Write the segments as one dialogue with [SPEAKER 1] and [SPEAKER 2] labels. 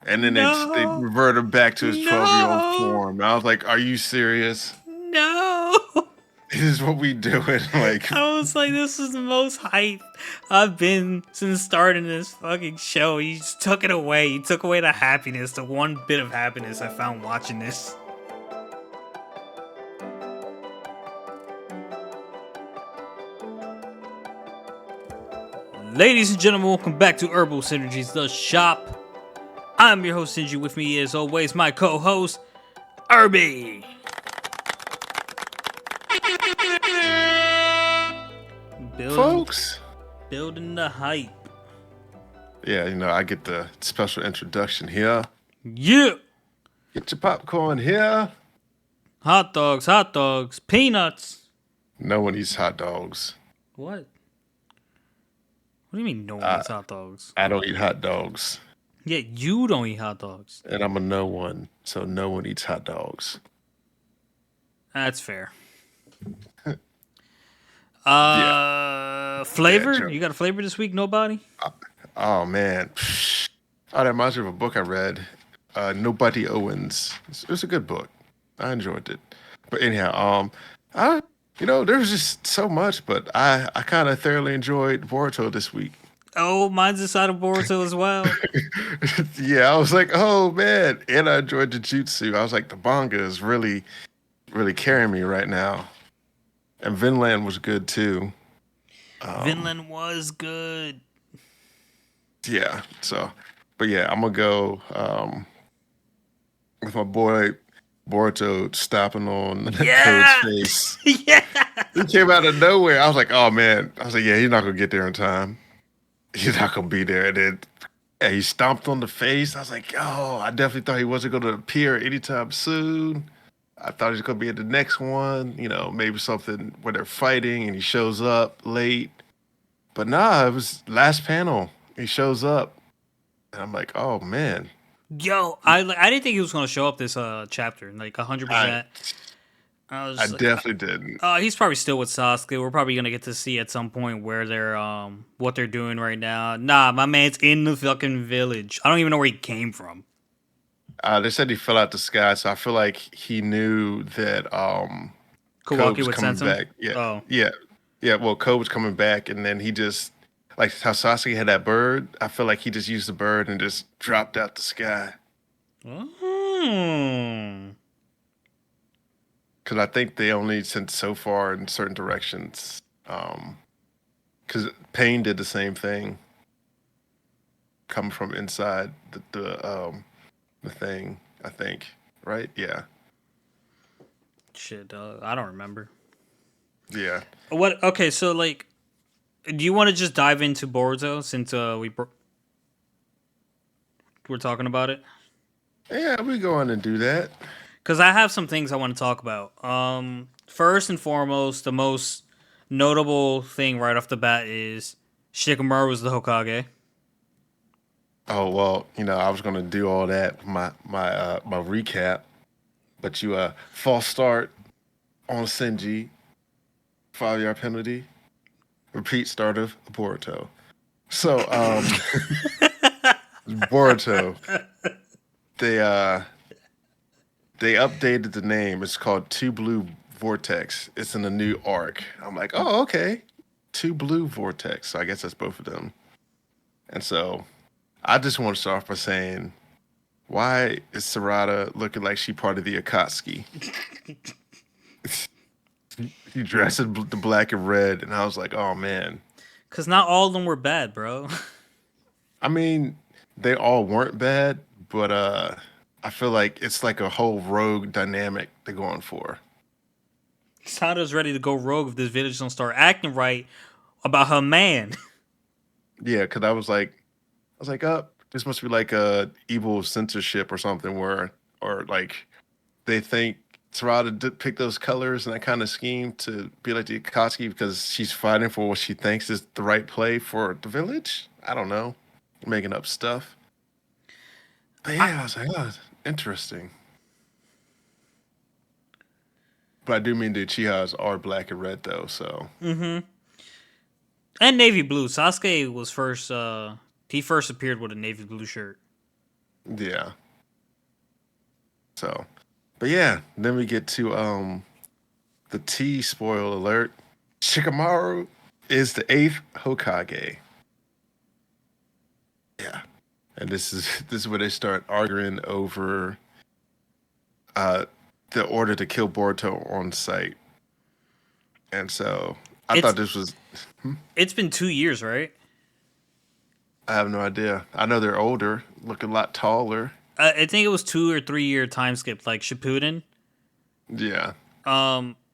[SPEAKER 1] And then they
[SPEAKER 2] No,
[SPEAKER 1] reverted back to his 12-year-old
[SPEAKER 2] no,
[SPEAKER 1] form. I was like, "Are you serious?
[SPEAKER 2] no.
[SPEAKER 1] This is what we doing?" Like,
[SPEAKER 2] I was like, this is the most hype I've been since starting this fucking show. You just took it away. You took away the happiness, the one bit of happiness I found watching this. Ladies and gentlemen, welcome back to Herbal Synergies, the shop. I'm your host, Sinji. With me, as always, my co-host, Irby. Building,
[SPEAKER 1] folks.
[SPEAKER 2] building the hype.
[SPEAKER 1] Yeah, I get the special introduction here.
[SPEAKER 2] Yeah.
[SPEAKER 1] Get your popcorn here.
[SPEAKER 2] Hot dogs, peanuts.
[SPEAKER 1] No one eats hot dogs.
[SPEAKER 2] What? What do you mean no one
[SPEAKER 1] I,
[SPEAKER 2] eats hot dogs?
[SPEAKER 1] I don't eat hot dogs.
[SPEAKER 2] Yeah, you don't eat hot dogs.
[SPEAKER 1] And I'm a no one, so no one eats hot dogs.
[SPEAKER 2] That's fair.
[SPEAKER 1] Yeah, yeah,
[SPEAKER 2] Flavor?
[SPEAKER 1] joke.
[SPEAKER 2] You got a flavor this week? Nobody?
[SPEAKER 1] Oh man, oh, that reminds me of a book I read. Nobody Owens. It's a good book. I enjoyed it. But anyhow, I there was just so much, but I kind of thoroughly enjoyed Boruto this week.
[SPEAKER 2] Oh, mine's inside of Boruto as well.
[SPEAKER 1] Yeah, I was like, oh man, and I enjoyed Jujutsu. I was like, the manga is really, really carrying me right now. And Vinland was good too. Um,
[SPEAKER 2] Vinland was good.
[SPEAKER 1] yeah, so, but yeah, I'm gonna go with my boy Boruto stopping on Code's
[SPEAKER 2] Yeah!
[SPEAKER 1] face.
[SPEAKER 2] Yeah!
[SPEAKER 1] He came out of nowhere. I was like, oh man. I was like, yeah, he's not gonna get there in time. He's not gonna be there. And then yeah, he stomped on the face. I was like, oh, I definitely thought he wasn't gonna appear anytime soon. I thought he was gonna be in the next one, maybe something where they're fighting and he shows up late. But nah, it was last panel. He shows up. And I'm like, oh man.
[SPEAKER 2] Yo, I didn't think he was going to show up this chapter, like
[SPEAKER 1] I
[SPEAKER 2] 100%. I was
[SPEAKER 1] I
[SPEAKER 2] just like,
[SPEAKER 1] definitely didn't.
[SPEAKER 2] he's probably still with Sasuke. We're probably gonna get to see at some point where they're what they're doing right now. Nah, my man's in the fucking village. I don't even know where he came from.
[SPEAKER 1] They said he fell out the sky, so I feel like he knew that Kobe
[SPEAKER 2] Kawaki
[SPEAKER 1] was
[SPEAKER 2] would
[SPEAKER 1] coming
[SPEAKER 2] sense him.
[SPEAKER 1] back. Yeah,
[SPEAKER 2] Oh.
[SPEAKER 1] yeah, yeah. Well, Kobe was coming back, and then he just like how Sasuke had that bird. I feel like he just used the bird and just dropped out the sky.
[SPEAKER 2] Hmm.
[SPEAKER 1] Because I think they only sent so far in certain directions. Because Pain did the same thing, coming from inside the thing. I think, right? Yeah,
[SPEAKER 2] Shit, I don't remember.
[SPEAKER 1] yeah,
[SPEAKER 2] What? Okay, so like, do you want to just dive into Boruto since we're talking about it?
[SPEAKER 1] yeah. We go on and do that.
[SPEAKER 2] Because I have some things I want to talk about. First and foremost, the most notable thing right off the bat is Shikamaru was the Hokage.
[SPEAKER 1] Oh well, I was gonna do all that with my recap, but you false start on Senji, 5 yard penalty, repeat start of Boruto. So Boruto, they uh they updated the name. It's called Two Blue Vortex. It's in a new arc. I'm like, oh okay, Two Blue Vortex. So I guess that's both of them. And so I just want to start off by saying, why is Sarada looking like she part of the Akatsuki? He dressed in the black and red, and I was like, oh man.
[SPEAKER 2] Because not all of them were bad, bro.
[SPEAKER 1] I mean, they all weren't bad, but I feel like it's like a whole rogue dynamic they're going for.
[SPEAKER 2] Sada's ready to go rogue if this village don't start acting right about her man.
[SPEAKER 1] Yeah, because I was like, oh, this must be like a evil censorship or something or like they think Sarada did pick those colors and that kind of scheme to be like the Akatsuki because she's fighting for what she thinks is the right play for the village. I don't know, making up stuff. But
[SPEAKER 2] I,
[SPEAKER 1] yeah, I was like, oh, interesting. But I do mean the Uchihas are black and red though, so
[SPEAKER 2] mm-hmm. And navy blue. Sasuke was first. He first appeared with a navy blue shirt.
[SPEAKER 1] Yeah. So, but yeah, then we get to the T spoil alert. Shikamaru is the eighth Hokage. Yeah. And this is where they start arguing over uh the order to kill Boruto on site. And so I
[SPEAKER 2] It's
[SPEAKER 1] thought this was
[SPEAKER 2] it's been 2 years, right?
[SPEAKER 1] I have no idea. I know they're older, look a lot taller.
[SPEAKER 2] I think it was 2 or 3 year time skip, like Shippuden.
[SPEAKER 1] Yeah.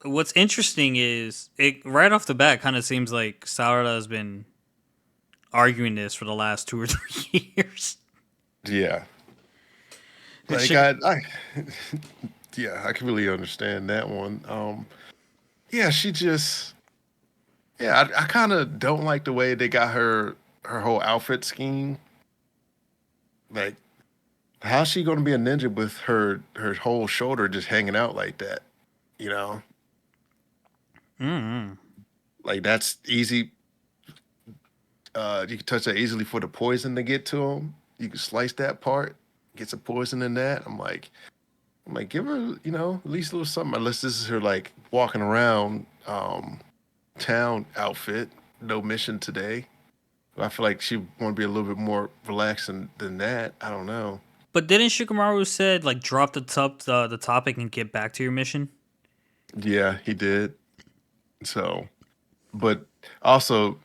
[SPEAKER 2] What's interesting is it right off the bat kind of seems like Sarada has been arguing this for the last 2 or 3 years.
[SPEAKER 1] Yeah. Like
[SPEAKER 2] Shik-
[SPEAKER 1] I yeah, I can really understand that one. Yeah, she just yeah, I kind of don't like the way they got her whole outfit scheme. Like, how's she going to be a ninja with her whole shoulder just hanging out like that? You know,
[SPEAKER 2] mm-hmm.
[SPEAKER 1] like that's easy. You can touch that easily for the poison to get to him. You can slice that part, get some poison in that. I'm like, give her, at least a little something. Unless this is her like walking around town outfit. No mission today. I feel like she want to be a little bit more relaxed than that. I don't know.
[SPEAKER 2] But didn't Shikamaru said like drop the topic and get back to your mission?
[SPEAKER 1] Yeah, he did. So, but also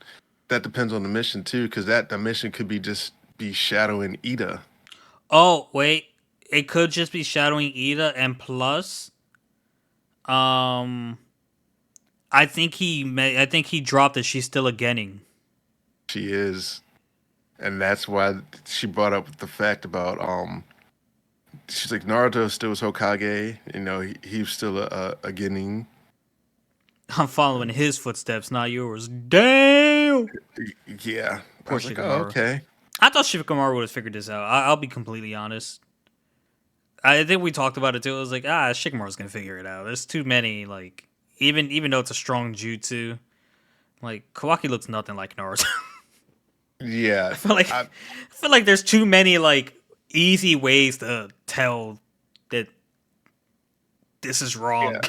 [SPEAKER 1] that depends on the mission too, because that the mission could be just be shadowing Ida.
[SPEAKER 2] Oh wait, it could just be shadowing Ida, and plus, um, I think he dropped that she's still a Genning.
[SPEAKER 1] She is, and that's why she brought up the fact about she's like Naruto still was Hokage. He was still a Genin.
[SPEAKER 2] I'm following his footsteps, not yours. Damn.
[SPEAKER 1] Yeah, I
[SPEAKER 2] Poor
[SPEAKER 1] was like, oh,
[SPEAKER 2] Shikamaru.
[SPEAKER 1] okay.
[SPEAKER 2] I thought Shikamaru would have figured this out. I'll be completely honest. I think we talked about it too. It was like, Shikamaru's gonna figure it out. There's too many like even though it's a strong jutsu, like Kawaki looks nothing like Naruto.
[SPEAKER 1] Yeah,
[SPEAKER 2] I feel like there's too many like easy ways to tell that this is wrong.
[SPEAKER 1] yeah.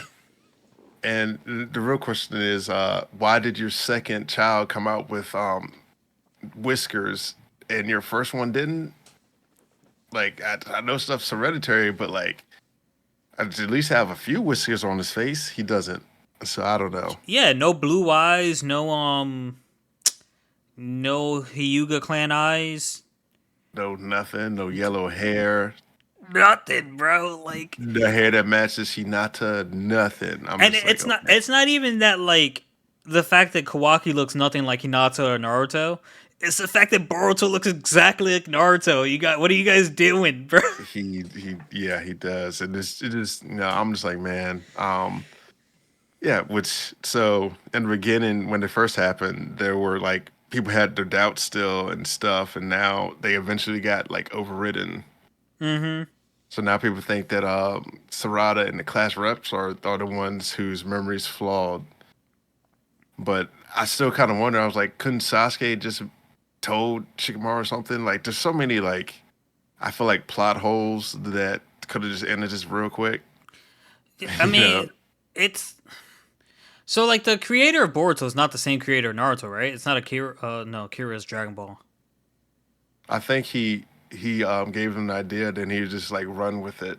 [SPEAKER 1] And the real question is, why did your second child come out with whiskers and your first one didn't? Like, I know stuff's hereditary, but like, I'd at least have a few whiskers on his face. He doesn't, so I don't know.
[SPEAKER 2] Yeah, no blue eyes, no Hyuga clan eyes.
[SPEAKER 1] No nothing. No yellow hair.
[SPEAKER 2] Nothing, bro. Like,
[SPEAKER 1] The hair that matches Hinata. Nothing. I'm
[SPEAKER 2] and
[SPEAKER 1] just like, okay.
[SPEAKER 2] it's not even that like the fact that Kawaki looks nothing like Hinata or Naruto. It's the fact that Boruto looks exactly like Naruto. What are you guys doing, bro?
[SPEAKER 1] Yeah, he does, and it is. I'm just like, man. Yeah, which so in the beginning when it first happened, there were like people had their doubts still and stuff, and now they eventually got like overridden.
[SPEAKER 2] Mm-hmm.
[SPEAKER 1] So now people think that Sarada and the class reps are the ones whose memory's flawed. But I still kind of wonder. I was like, couldn't Sasuke just told Shikamaru something? Like, there's so many like I feel like plot holes that could have just ended just real quick.
[SPEAKER 2] I
[SPEAKER 1] you know,
[SPEAKER 2] mean, it's so like the creator of Boruto is not the same creator of Naruto, right? It's not Akira. No, Akira is Dragon Ball.
[SPEAKER 1] I think he gave them an idea, then he just like run with it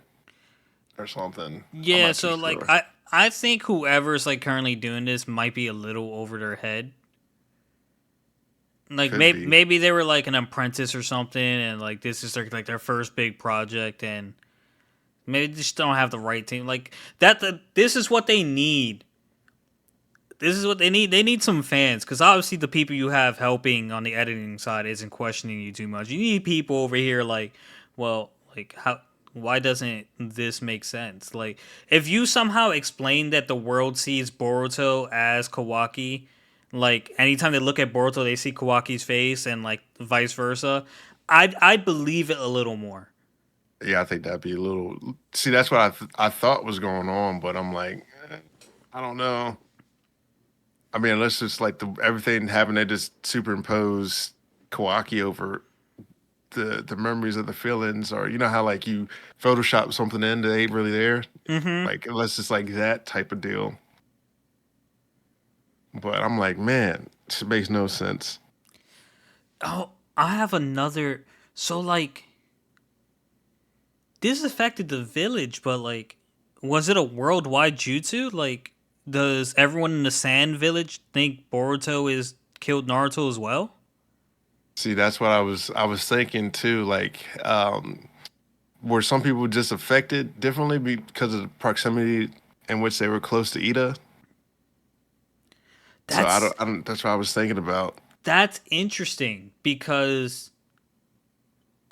[SPEAKER 1] or something. I'm
[SPEAKER 2] Yeah,
[SPEAKER 1] not too
[SPEAKER 2] so like
[SPEAKER 1] sure.
[SPEAKER 2] I think whoever's like currently doing this might be a little over their head. Like
[SPEAKER 1] Could be.
[SPEAKER 2] maybe they were like an apprentice or something, and like this is like their first big project, and maybe they just don't have the right team. Like this is what they need. This is what they need. They need some fans because obviously the people you have helping on the editing side isn't questioning you too much. You need people over here like, well, like how why doesn't this make sense? Like if you somehow explain that the world sees Boruto as Kawaki, like anytime they look at Boruto they see Kawaki's face and like vice versa, I'd believe it a little more.
[SPEAKER 1] Yeah, I think that'd be a little. See, that's what I thought was going on, but I'm like, I don't know. I mean, unless it's like everything happened, they just superimpose Kawaki over the memories of the feelings, or you know how like you Photoshop something in that ain't really there.
[SPEAKER 2] Mm-hmm.
[SPEAKER 1] Like unless it's like that type of deal. But I'm like, man, this makes no sense.
[SPEAKER 2] Oh, I have another. So like, this affected the village, but like, was it a worldwide jutsu? Like, does everyone in the Sand Village think Boruto is killed Naruto as well?
[SPEAKER 1] See, that's what I was thinking too. Like, were some people just affected differently because of the proximity in which they were close to Ida? So I don't,
[SPEAKER 2] That's
[SPEAKER 1] I don't. That's what I was thinking about.
[SPEAKER 2] that's interesting because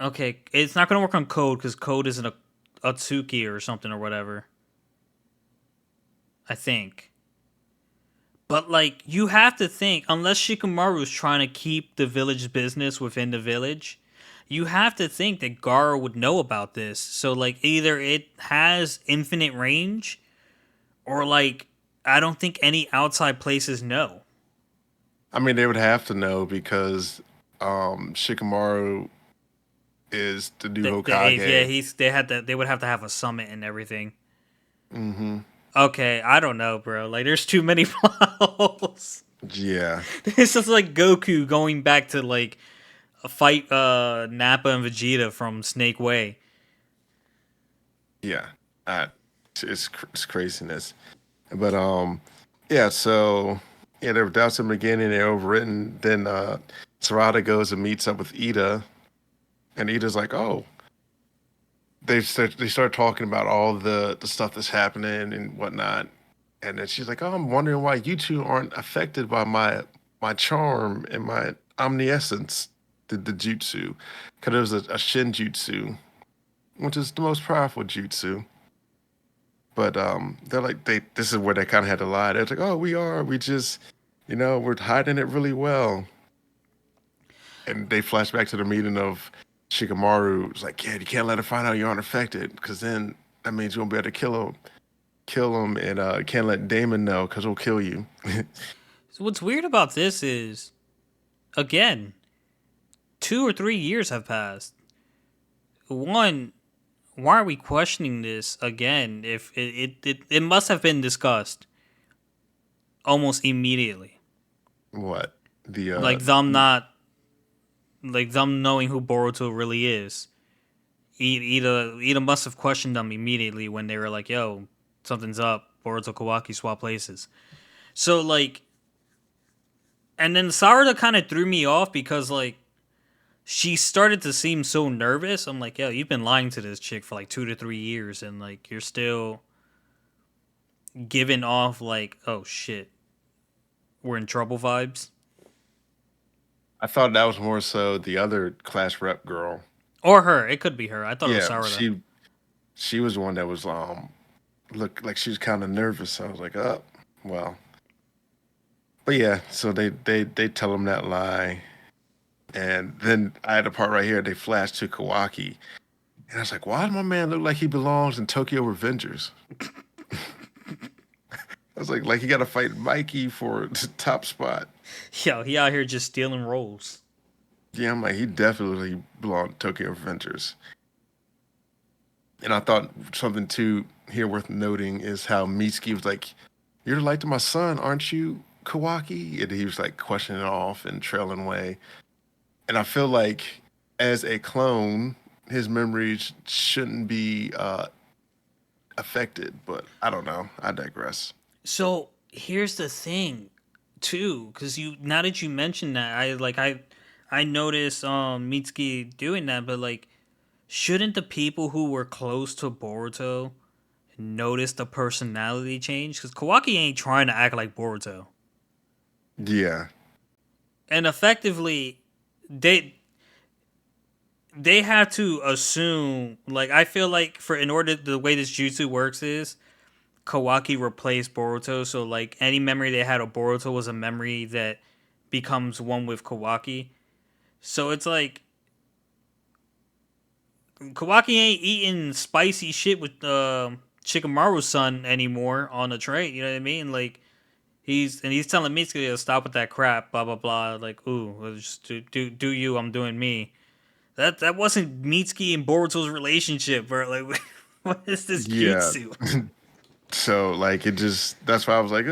[SPEAKER 2] okay, it's not gonna work on Code because Code isn't a Atsuki or something or whatever. I think. But like you have to think, unless Shikamaru's trying to keep the village business within the village, you have to think that Gara would know about this. So like either it has infinite range or like I don't think any outside places know.
[SPEAKER 1] I mean, they would have to know because Shikamaru is the new
[SPEAKER 2] Yeah,
[SPEAKER 1] Hokage.
[SPEAKER 2] they would have to have a summit and everything.
[SPEAKER 1] Hmm.
[SPEAKER 2] Okay, I don't know, bro. Like there's too many files.
[SPEAKER 1] Yeah,
[SPEAKER 2] This is like Goku going back to like fight Nappa and Vegeta from Snake Way.
[SPEAKER 1] yeah. I, it's craziness. But yeah. So yeah, there were doubts in the beginning. They're overwritten. Then Sarada goes and meets up with Ida, and Ida's like, "Oh." They start talking about all the stuff that's happening and whatnot, and then she's like, "Oh, I'm wondering why you two aren't affected by my charm and my omniscience, the jutsu, because it was a shin jutsu, which is the most powerful jutsu." But they're like they this is where they kind of had to lie. They're like, "Oh, we just, we're hiding it really well." And they flash back to the meeting of Shikamaru. It's like, "Yeah, you can't let her find out you're unaffected, because then that means you won't be able to kill him, and can't let Damon know because he'll kill you."
[SPEAKER 2] So what's weird about this is, again, 2 or 3 years have passed. One, why are we questioning this again? If it must have been discussed almost immediately,
[SPEAKER 1] What the
[SPEAKER 2] like them not, like them knowing who Boruto really is. Ida must have questioned them immediately when they were like, "Yo, something's up." Boruto Kawaki swap places. So like, and then Sarada kind of threw me off because like she started to seem so nervous. I'm like, yo, you've been lying to this chick for like 2 to 3 years, and like you're still giving off like, oh shit, we're in trouble vibes.
[SPEAKER 1] I thought that was more so the other class rep girl.
[SPEAKER 2] Or her. It could be her. I thought it was
[SPEAKER 1] Yeah,
[SPEAKER 2] Sarada.
[SPEAKER 1] she was the one that was look like she was kind of nervous. I was like, oh, well. But yeah, so they tell him that lie, and then I had a part right here. They flash to Kawaki, and I was like, why does my man look like he belongs in Tokyo Revengers? I was like he got to fight Mikey for the top spot.
[SPEAKER 2] Yo, he out here just stealing roles.
[SPEAKER 1] Yeah, I'm like, he definitely belonged to Tokyo Revengers. And I thought something too here worth noting is how Mitsuki was like, "You're the light to my son, aren't you, Kawaki?" And he was like questioning it off and trailing away. And I feel like as a clone, his memories shouldn't be affected, but I don't know. I digress.
[SPEAKER 2] So here's the thing, too, because you now that you mentioned that, I noticed Mitsuki doing that, but like, shouldn't the people who were close to Boruto notice the personality change? Because Kawaki ain't trying to act like Boruto,
[SPEAKER 1] Yeah.
[SPEAKER 2] and effectively, they they have to assume. Like, I feel like for in order the way this jutsu works is Kawaki replaced Boruto, so like any memory they had of Boruto was a memory that becomes one with Kawaki. So it's like Kawaki ain't eating spicy shit with Shikamaru's son anymore on the train. You know what I mean? Like he's telling Mitsuki to stop with that crap. Blah blah blah. Like ooh, just do you? I'm doing me. That wasn't Mitsuki and Boruto's relationship, bro. Like, what is this
[SPEAKER 1] Yeah.
[SPEAKER 2] jutsu?
[SPEAKER 1] So like it just that's why I was like,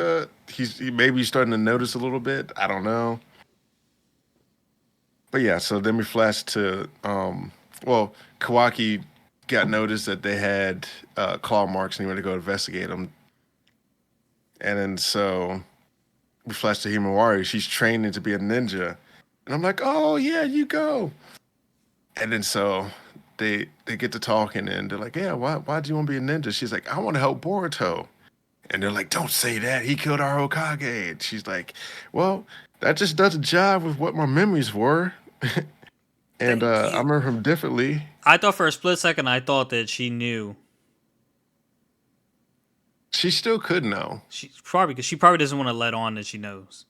[SPEAKER 1] maybe he's starting to notice a little bit. I don't know. But yeah, so then we flash to well, Kawaki got noticed that they had claw marks and he went to go investigate them. And then so we flash to Himawari. She's training to be a ninja. And I'm like, oh yeah, you go. And then so they get to talking and they're like, yeah, why do you want to be a ninja? She's like, I want to help Boruto. And they're like, don't say that. He killed our Hokage. And she's like, well, that just doesn't jive with what my memories were. And
[SPEAKER 2] Thank
[SPEAKER 1] I
[SPEAKER 2] you.
[SPEAKER 1] remember him differently.
[SPEAKER 2] I thought for a split second, I thought that she knew.
[SPEAKER 1] She still could know.
[SPEAKER 2] Because she probably doesn't want to let on that she knows.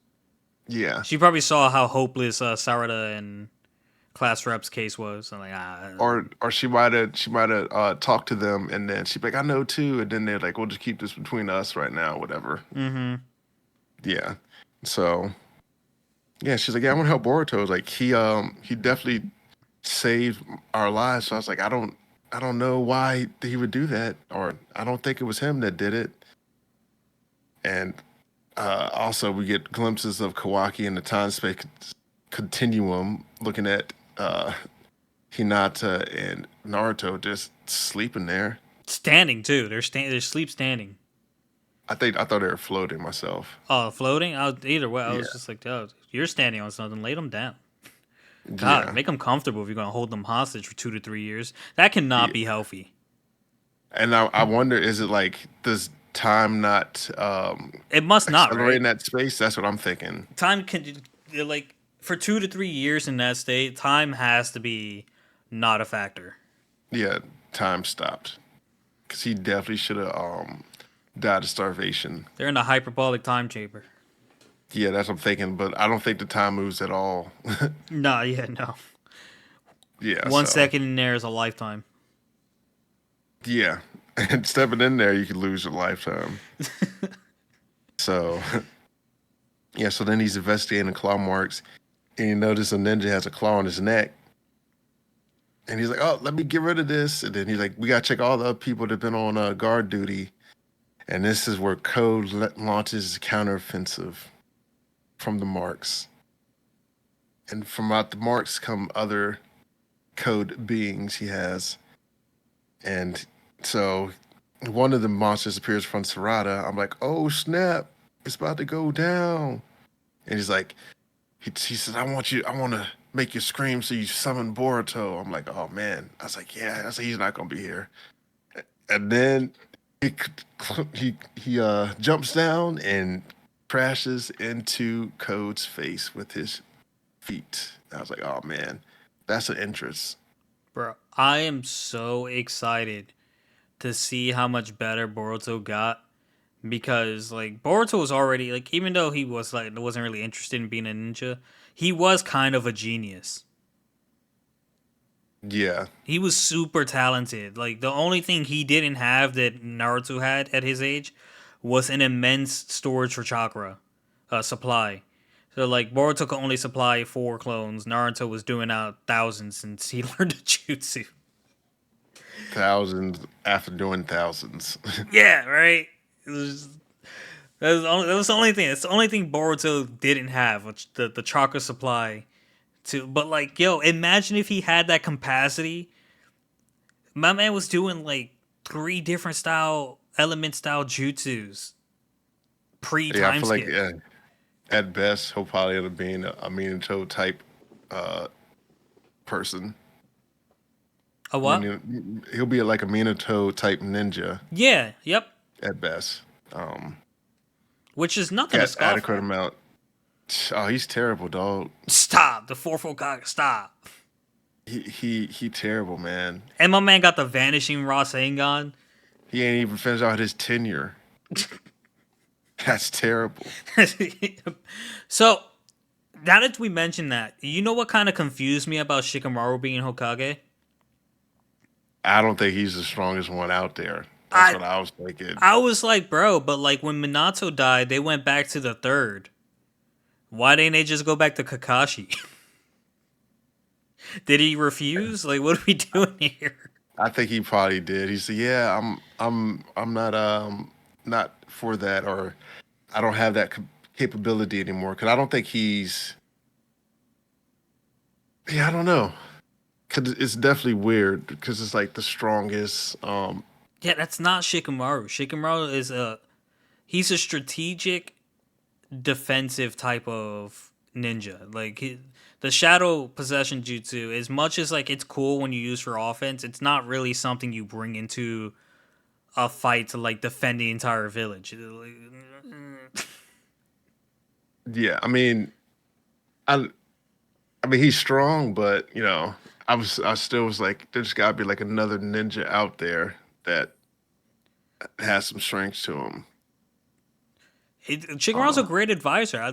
[SPEAKER 1] Yeah.
[SPEAKER 2] She probably saw how hopeless Sarada and class rep's case was. I'm like,
[SPEAKER 1] Or she might have talked to them and then she'd be like, I know too. And then they're like, we'll just keep this between us right now, whatever.
[SPEAKER 2] mm-hmm.
[SPEAKER 1] Yeah. So yeah, she's like, yeah, I want to help Boruto. It's like he definitely saved our lives. So I was like, I don't know why he would do that, or I don't think it was him that did it. And also, we get glimpses of Kawaki in the time space continuum, looking at Hinata and Naruto just sleeping there.
[SPEAKER 2] Standing too. They're sleep standing.
[SPEAKER 1] I thought they were floating myself.
[SPEAKER 2] Oh, floating. Either way, I was
[SPEAKER 1] Yeah,
[SPEAKER 2] just like, oh, you're standing on something. Lay them down. God,
[SPEAKER 1] yeah,
[SPEAKER 2] make them comfortable if you're gonna hold them hostage for 2 to 3 years. That cannot
[SPEAKER 1] yeah.
[SPEAKER 2] be healthy.
[SPEAKER 1] And I wonder, is it like does time not
[SPEAKER 2] It must not,
[SPEAKER 1] accelerate
[SPEAKER 2] right?
[SPEAKER 1] in that space? That's what I'm thinking.
[SPEAKER 2] Time can like for 2 to 3 years in that state. Time has to be not a factor.
[SPEAKER 1] Yeah, time stopped because he definitely should have died of starvation.
[SPEAKER 2] They're in a hyperbolic time chamber.
[SPEAKER 1] Yeah, that's what I'm thinking, but I don't think the time moves at all.
[SPEAKER 2] No, yeah, no.
[SPEAKER 1] Yeah,
[SPEAKER 2] One
[SPEAKER 1] so
[SPEAKER 2] second in there is a lifetime.
[SPEAKER 1] yeah, and stepping in there, you could lose your lifetime. So yeah, so then he's investigating the claw marks, and you notice a ninja has a claw on his neck, and he's like, "Oh, let me get rid of this." And then he's like, "We gotta check all the other people that've been on guard duty." And this is where Code launches his counteroffensive from the marks, and from out the marks come other Code beings he has, and so one of the monsters appears from Sarada. I'm like, "Oh snap! It's about to go down." And he's like, he says, I want to make you scream so you summon Boruto. I'm like, oh man. I was like, yeah, I said, he's not going to be here. And then he, he jumps down and crashes into Code's face with his feet. I was like, oh man, that's an interest.
[SPEAKER 2] Bro, I am so excited to see how much better Boruto got because like Boruto was already like even though he was like wasn't really interested in being a ninja, he was kind of a genius.
[SPEAKER 1] Yeah.
[SPEAKER 2] He was super talented. Like the only thing he didn't have that Naruto had at his age was an immense storage for chakra supply. So like Boruto could only supply 4 clones. Naruto was doing out thousands since he learned the jutsu.
[SPEAKER 1] Thousands after doing thousands.
[SPEAKER 2] Yeah, right. It was that was the only thing. It's the only thing Boruto didn't have, which the chakra supply. To but like yo, imagine if he had that capacity. My man was doing like 3 different style jutsus pre
[SPEAKER 1] Yeah, I
[SPEAKER 2] time
[SPEAKER 1] feel like
[SPEAKER 2] skip.
[SPEAKER 1] at best he'll probably end up being a Minato type uh, person.
[SPEAKER 2] A
[SPEAKER 1] I
[SPEAKER 2] what?
[SPEAKER 1] mean, he'll be like a Minato type ninja
[SPEAKER 2] Yeah, yep.
[SPEAKER 1] at best.
[SPEAKER 2] Which is nothing to
[SPEAKER 1] Got
[SPEAKER 2] scoff
[SPEAKER 1] adequate
[SPEAKER 2] at.
[SPEAKER 1] amount. Oh, he's terrible, dog.
[SPEAKER 2] Stop the 4 Hokage. Stop.
[SPEAKER 1] He terrible, man.
[SPEAKER 2] And my man got the vanishing Rasengan.
[SPEAKER 1] He ain't even finished out his tenure. That's terrible.
[SPEAKER 2] So now that we mentioned that, you know what kind of confused me about Shikamaru being Hokage?
[SPEAKER 1] I don't think he's the strongest one out there. That's
[SPEAKER 2] I
[SPEAKER 1] what I was thinking.
[SPEAKER 2] I was like, bro, but like when Minato died, they went back to the third. Why didn't they just go back to Kakashi? Did he refuse? Like, what are we doing here?
[SPEAKER 1] I think he probably did. He said, "Yeah, I'm not for that, or I don't have that capability anymore." Because I don't think he's. Yeah, I don't know. Because it's definitely weird. Because it's like the strongest.
[SPEAKER 2] Yeah, that's not Shikamaru. Shikamaru is he's a strategic defensive type of ninja. Like the shadow possession jutsu, as much as like it's cool when you use for offense, it's not really something you bring into a fight to like defend the entire village.
[SPEAKER 1] Yeah, I I mean he's strong, but I still was like, there's got to be like another ninja out there that has some strength to him.
[SPEAKER 2] Shikamaru's a
[SPEAKER 1] Uh,
[SPEAKER 2] great advisor. I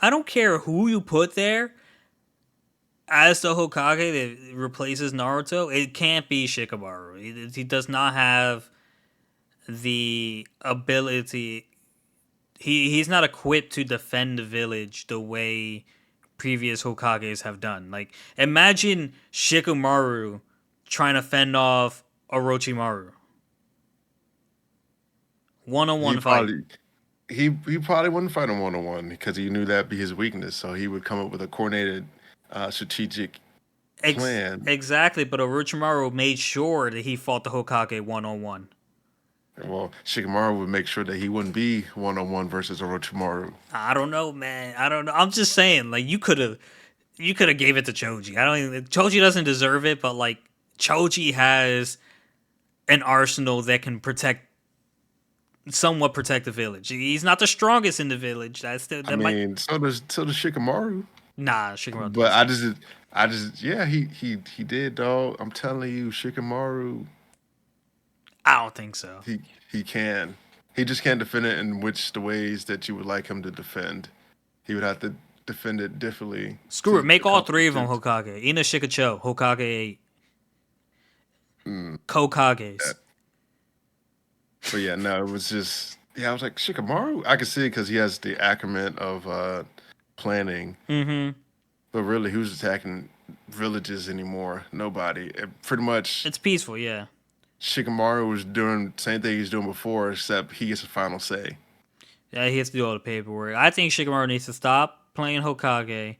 [SPEAKER 2] don't care who you put there as the Hokage that replaces Naruto. It can't be Shikamaru. He does not have the ability. He's not equipped to defend the village the way previous Hokages have done. Like, imagine Shikamaru trying to fend off Orochimaru. One on
[SPEAKER 1] he
[SPEAKER 2] one fight.
[SPEAKER 1] probably he probably wouldn't fight him 1-on-1 because he knew that'd be his weakness. So he would come up with a coordinated, strategic plan.
[SPEAKER 2] Exactly, but Orochimaru made sure that he fought the Hokage one on one.
[SPEAKER 1] Well, Shikamaru would make sure that he wouldn't be 1-on-1 versus Orochimaru.
[SPEAKER 2] I don't know, man. I don't know. I'm just saying, like you could have gave it to Choji. I don't even Choji doesn't deserve it, but like Choji has an arsenal that can somewhat protect the village. He's not the strongest in the village.
[SPEAKER 1] I
[SPEAKER 2] That might
[SPEAKER 1] mean, so does Shikamaru.
[SPEAKER 2] nah. Shikamaru
[SPEAKER 1] But
[SPEAKER 2] doesn't.
[SPEAKER 1] yeah, he did, dog. I'm telling you, Shikamaru,
[SPEAKER 2] I don't think so.
[SPEAKER 1] he he can. He just can't defend it in the ways that you would like him to defend. He would have to defend it differently
[SPEAKER 2] Screw it.
[SPEAKER 1] to
[SPEAKER 2] Make all three
[SPEAKER 1] accomplish
[SPEAKER 2] of them
[SPEAKER 1] it.
[SPEAKER 2] Hokage. Ina Shikacho, Hokage 8.
[SPEAKER 1] Mm,
[SPEAKER 2] Kokages.
[SPEAKER 1] that. But yeah, no, it was just, yeah. I was like, Shikamaru. I could see it because he has the acumen of planning.
[SPEAKER 2] Mm-hmm.
[SPEAKER 1] But really, who's attacking villages anymore? Nobody. Pretty much,
[SPEAKER 2] It's peaceful, yeah.
[SPEAKER 1] Shikamaru was doing the same thing he's doing before, except he gets the final say.
[SPEAKER 2] Yeah, he has to do all the paperwork. I think Shikamaru needs to stop playing Hokage,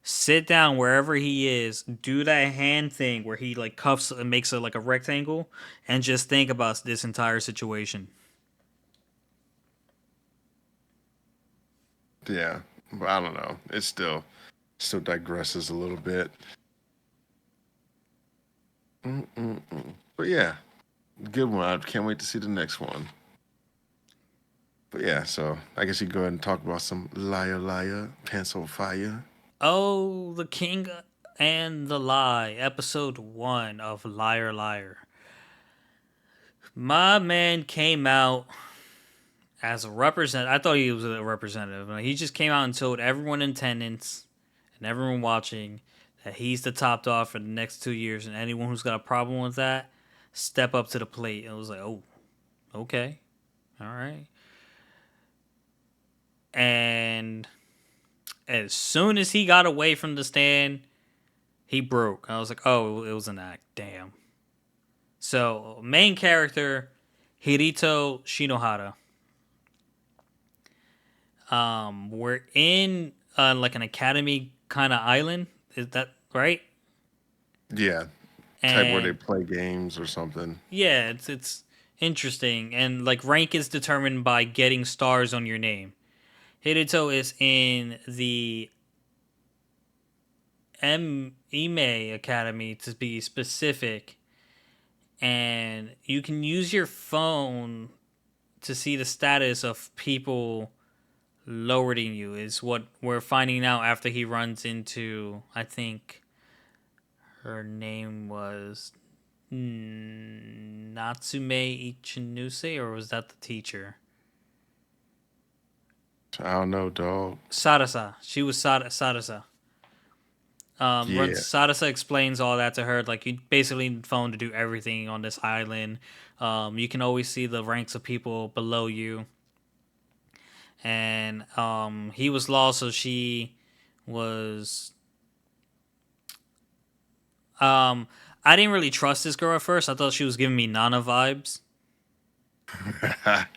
[SPEAKER 2] sit down wherever he is, do that hand thing where he like cuffs and makes it like a rectangle, and just think about this entire situation.
[SPEAKER 1] Yeah, but I don't know. It still digresses a little bit. Mm-mm-mm. But yeah, good one. I can't wait to see the next one. But yeah, so I guess you go ahead and talk about some liar, liar, pants on fire.
[SPEAKER 2] Oh, the King and the Lie, episode 1 of Liar Liar. My man came out as a representative. I thought he was a representative. He just came out and told everyone in attendance and everyone watching that he's the top dog for the next 2 years, and anyone who's got a problem with that, step up to the plate. And it was like, oh, okay, all right. And as soon as he got away from the stand, he broke. I was like, oh, it was an act. Damn. So, main character, Hirito Shinohara. We're in like an academy kind of island. Is that right?
[SPEAKER 1] Yeah, type where they
[SPEAKER 2] And
[SPEAKER 1] play games or something.
[SPEAKER 2] yeah, it's interesting. And like rank is determined by getting stars on your name. Hirito is in the Ime Academy to be specific, and you can use your phone to see the status of people lower than you. Is what we're finding out after he runs into, I think her name was Natsume Ichinuse, or was that the teacher?
[SPEAKER 1] I don't know, dog.
[SPEAKER 2] Sarasa. She was Sarasa.
[SPEAKER 1] Yeah,
[SPEAKER 2] Sadasa explains all that to her. Like, you basically need phone to do everything on this island. You can always see the ranks of people below you. And he was lost, so she was Um, I didn't really trust this girl at first. I thought she was giving me Nana vibes.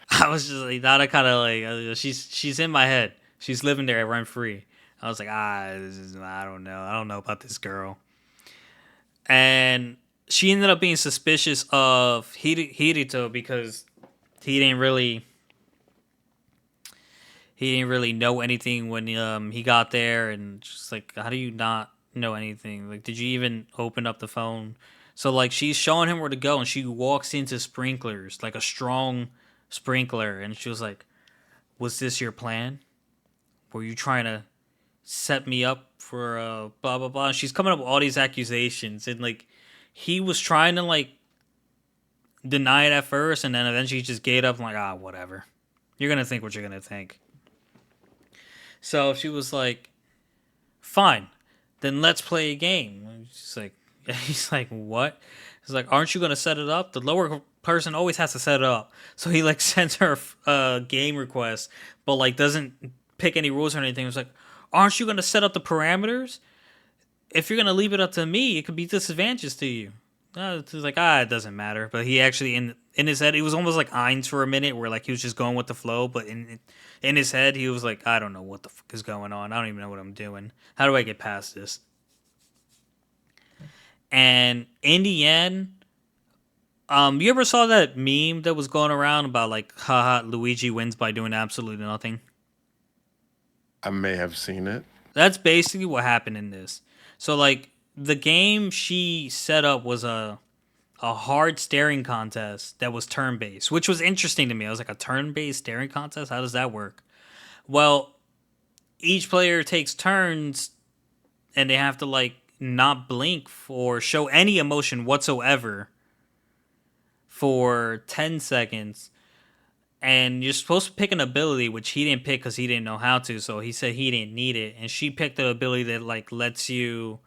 [SPEAKER 2] I was just like Nana, kind of like she's in my head. She's living there rent free. I was like, I don't know. I don't know about this girl. And she ended up being suspicious of Hirito because he didn't really he didn't really know anything when he got there, and just like, how do you not know anything? Like, did you even open up the phone? So like, she's showing him where to go, and she walks into sprinklers, like a strong sprinkler, and she was like, "Was this your plan? Were you trying to set me up for blah blah blah?" And she's coming up with all these accusations, and like, he was trying to like deny it at first, and then eventually he just gave up. I'm like, whatever. You're gonna think what you're gonna think. So she was like, fine, then let's play a game. She's like, he's like, what? He's like, aren't you gonna set it up? The lower person always has to set it up. So he like sends her a game request, but like doesn't pick any rules or anything. It's like, aren't you gonna set up the parameters? If you're gonna leave it up to me, it could be disadvantageous to you. It's like, it doesn't matter. But he actually in his head, it was almost like Ainz for a minute, where like he was just going with the flow. But in his head, he was like, I don't know what the fuck is going on. I don't even know what I'm doing. How do I get past this? And in the end, you ever saw that meme that was going around about like, haha, Luigi wins by doing absolutely nothing?
[SPEAKER 1] I may have seen it.
[SPEAKER 2] That's basically what happened in this. So like, the game she set up was a hard staring contest that was turn based, which was interesting to me. I was like, a turn based staring contest? How does that work? Well, each player takes turns, and they have to like not blink or show any emotion whatsoever for 10 seconds. And you're supposed to pick an ability, which he didn't pick because he didn't know how to. So he said he didn't need it. And she picked the ability that like lets you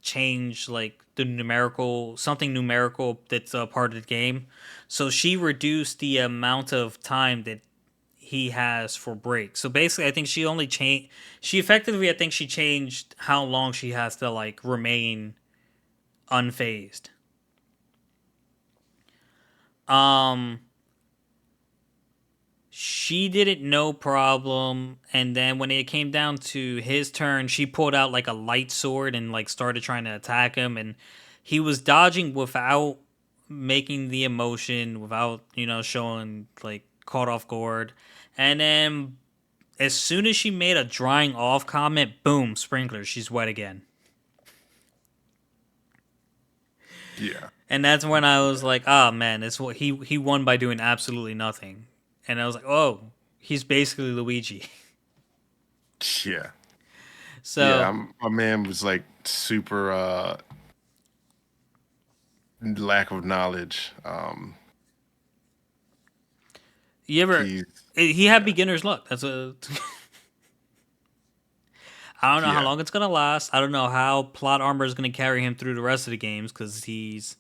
[SPEAKER 2] change like the numerical, something numerical that's a part of the game. So she reduced the amount of time that he has for breaks. So basically, I think she only changed, she effectively, I think she changed how long she has to like remain unfazed. um she did it no problem, and then when it came down to his turn, she pulled out like a light sword and like started trying to attack him, and he was dodging without making the emotion, without showing like caught off guard. And then as soon as she made a drying off comment, boom, sprinkler, she's wet again.
[SPEAKER 1] Yeah.
[SPEAKER 2] And that's when I was like, oh man, this what he won by doing absolutely nothing. And I was like, oh, he's basically Luigi.
[SPEAKER 1] Yeah. Yeah.
[SPEAKER 2] So
[SPEAKER 1] My man was like super lack of knowledge.
[SPEAKER 2] you ever
[SPEAKER 1] He's
[SPEAKER 2] he had
[SPEAKER 1] yeah.
[SPEAKER 2] beginner's luck. That's a I don't know how
[SPEAKER 1] Yeah.
[SPEAKER 2] long it's gonna last. I don't know how plot armor is gonna carry him through the rest of the games, because he's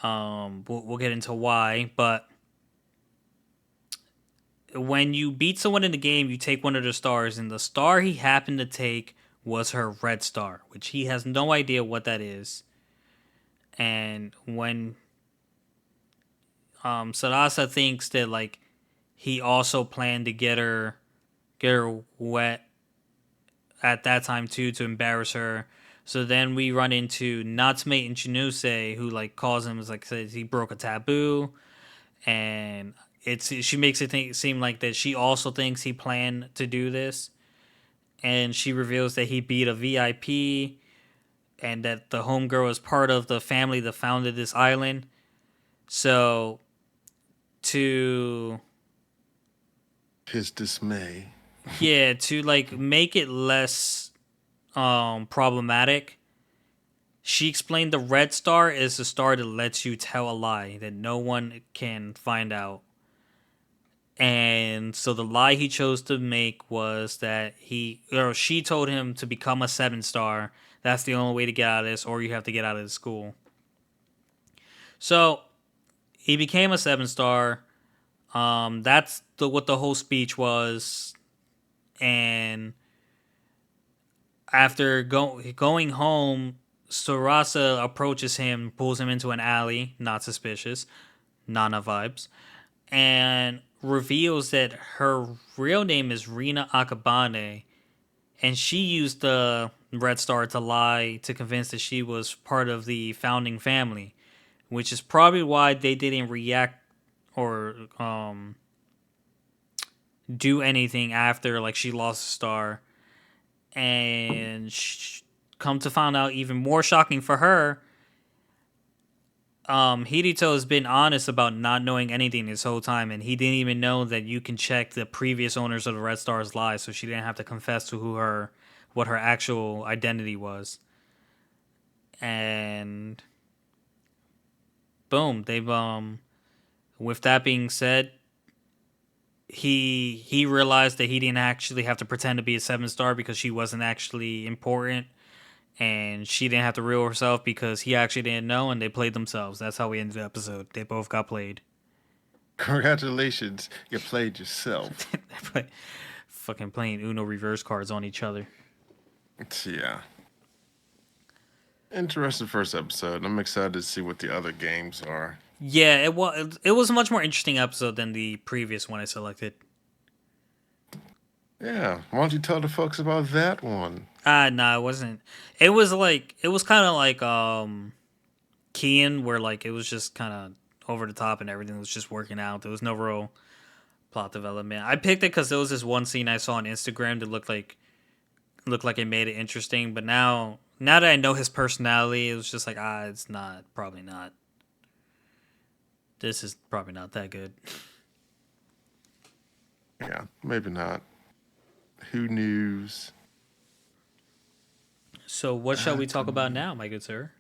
[SPEAKER 2] we'll get into why. But when you beat someone in the game, you take one of their stars, and the star he happened to take was her red star, which he has no idea what that is. And when Sarasa thinks that like he also planned to get her wet at that time too, to embarrass her. So then we run into Natsume and Chinuse, who like calls him, as like says he broke a taboo, and she makes it seem like that she also thinks he planned to do this, and she reveals that he beat a VIP, and that the homegirl is part of the family that founded this island. So to
[SPEAKER 1] His dismay.
[SPEAKER 2] yeah, to like make it less problematic, she explained the red star is the star that lets you tell a lie that no one can find out. And so the lie he chose to make was that she told him to become a 7 star. That's the only way to get out of this, or you have to get out of the school. So he became a 7 star. That's what the whole speech was. And After going home, Sorasa approaches him, pulls him into an alley, not suspicious, Nana vibes, and reveals that her real name is Rina Akabane, and she used the Red Star to lie to convince that she was part of the founding family, which is probably why they didn't react or do anything after like she lost the star. And come to find out, even more shocking for her, Hidito has been honest about not knowing anything this whole time, and he didn't even know that you can check the previous owners of the Red Star's lives, so she didn't have to confess to what her actual identity was. And boom, they've with that being said, he realized that he didn't actually have to pretend to be a 7 star because she wasn't actually important, and she didn't have to reveal herself because he actually didn't know, and they played themselves. That's how we ended the episode. They both got played.
[SPEAKER 1] Congratulations, you played yourself.
[SPEAKER 2] Fucking playing Uno reverse cards on each other.
[SPEAKER 1] Yeah. Interesting first episode. I'm excited to see what the other games are.
[SPEAKER 2] Yeah, it was a much more interesting episode than the previous one I selected.
[SPEAKER 1] Yeah. Why don't you tell the folks about that one?
[SPEAKER 2] No, it wasn't. It was kind of like Kean, where like it was just kind of over the top and everything was just working out. There was no real plot development. I picked it because there was this one scene I saw on Instagram that looked like it made it interesting. But now that I know his personality, it was just like it's not probably not. This is probably not that good.
[SPEAKER 1] Yeah, maybe not. Who knows?
[SPEAKER 2] So what shall we talk about now, my good sir?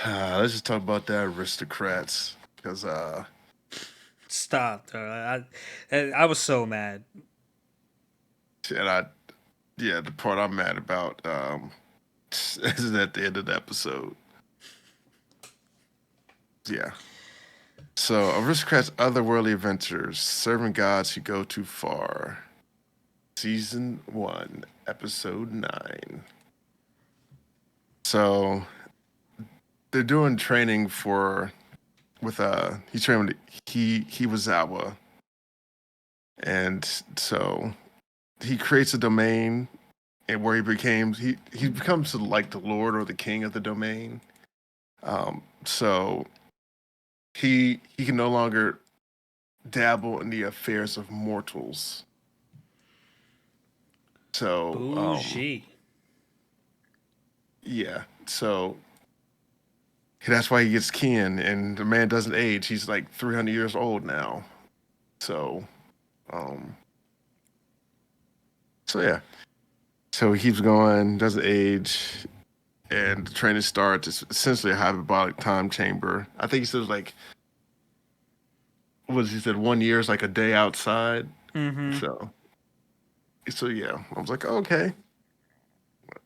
[SPEAKER 1] Let's just talk about the aristocrats because
[SPEAKER 2] Stop. I was so mad.
[SPEAKER 1] and I yeah, the part I'm mad about is at the end of the episode. Yeah. So aristocrats otherworldly adventures, serving gods who go too far. Season 1, episode 9. So they're doing training for with he's training with he was Zawa, and so he creates a domain and where he becomes like the lord or the king of the domain. So he can no longer dabble in the affairs of mortals. So
[SPEAKER 2] Bougie.
[SPEAKER 1] yeah, so that's why he gets kin, and the man doesn't age. He's like 300 years old now. So um, so yeah, so he keeps going, doesn't age, and the training starts. It's essentially a hyperbolic time chamber. I think he says like, what was he said 1 year is like a day outside.
[SPEAKER 2] Mm-hmm.
[SPEAKER 1] So yeah, I was like, okay,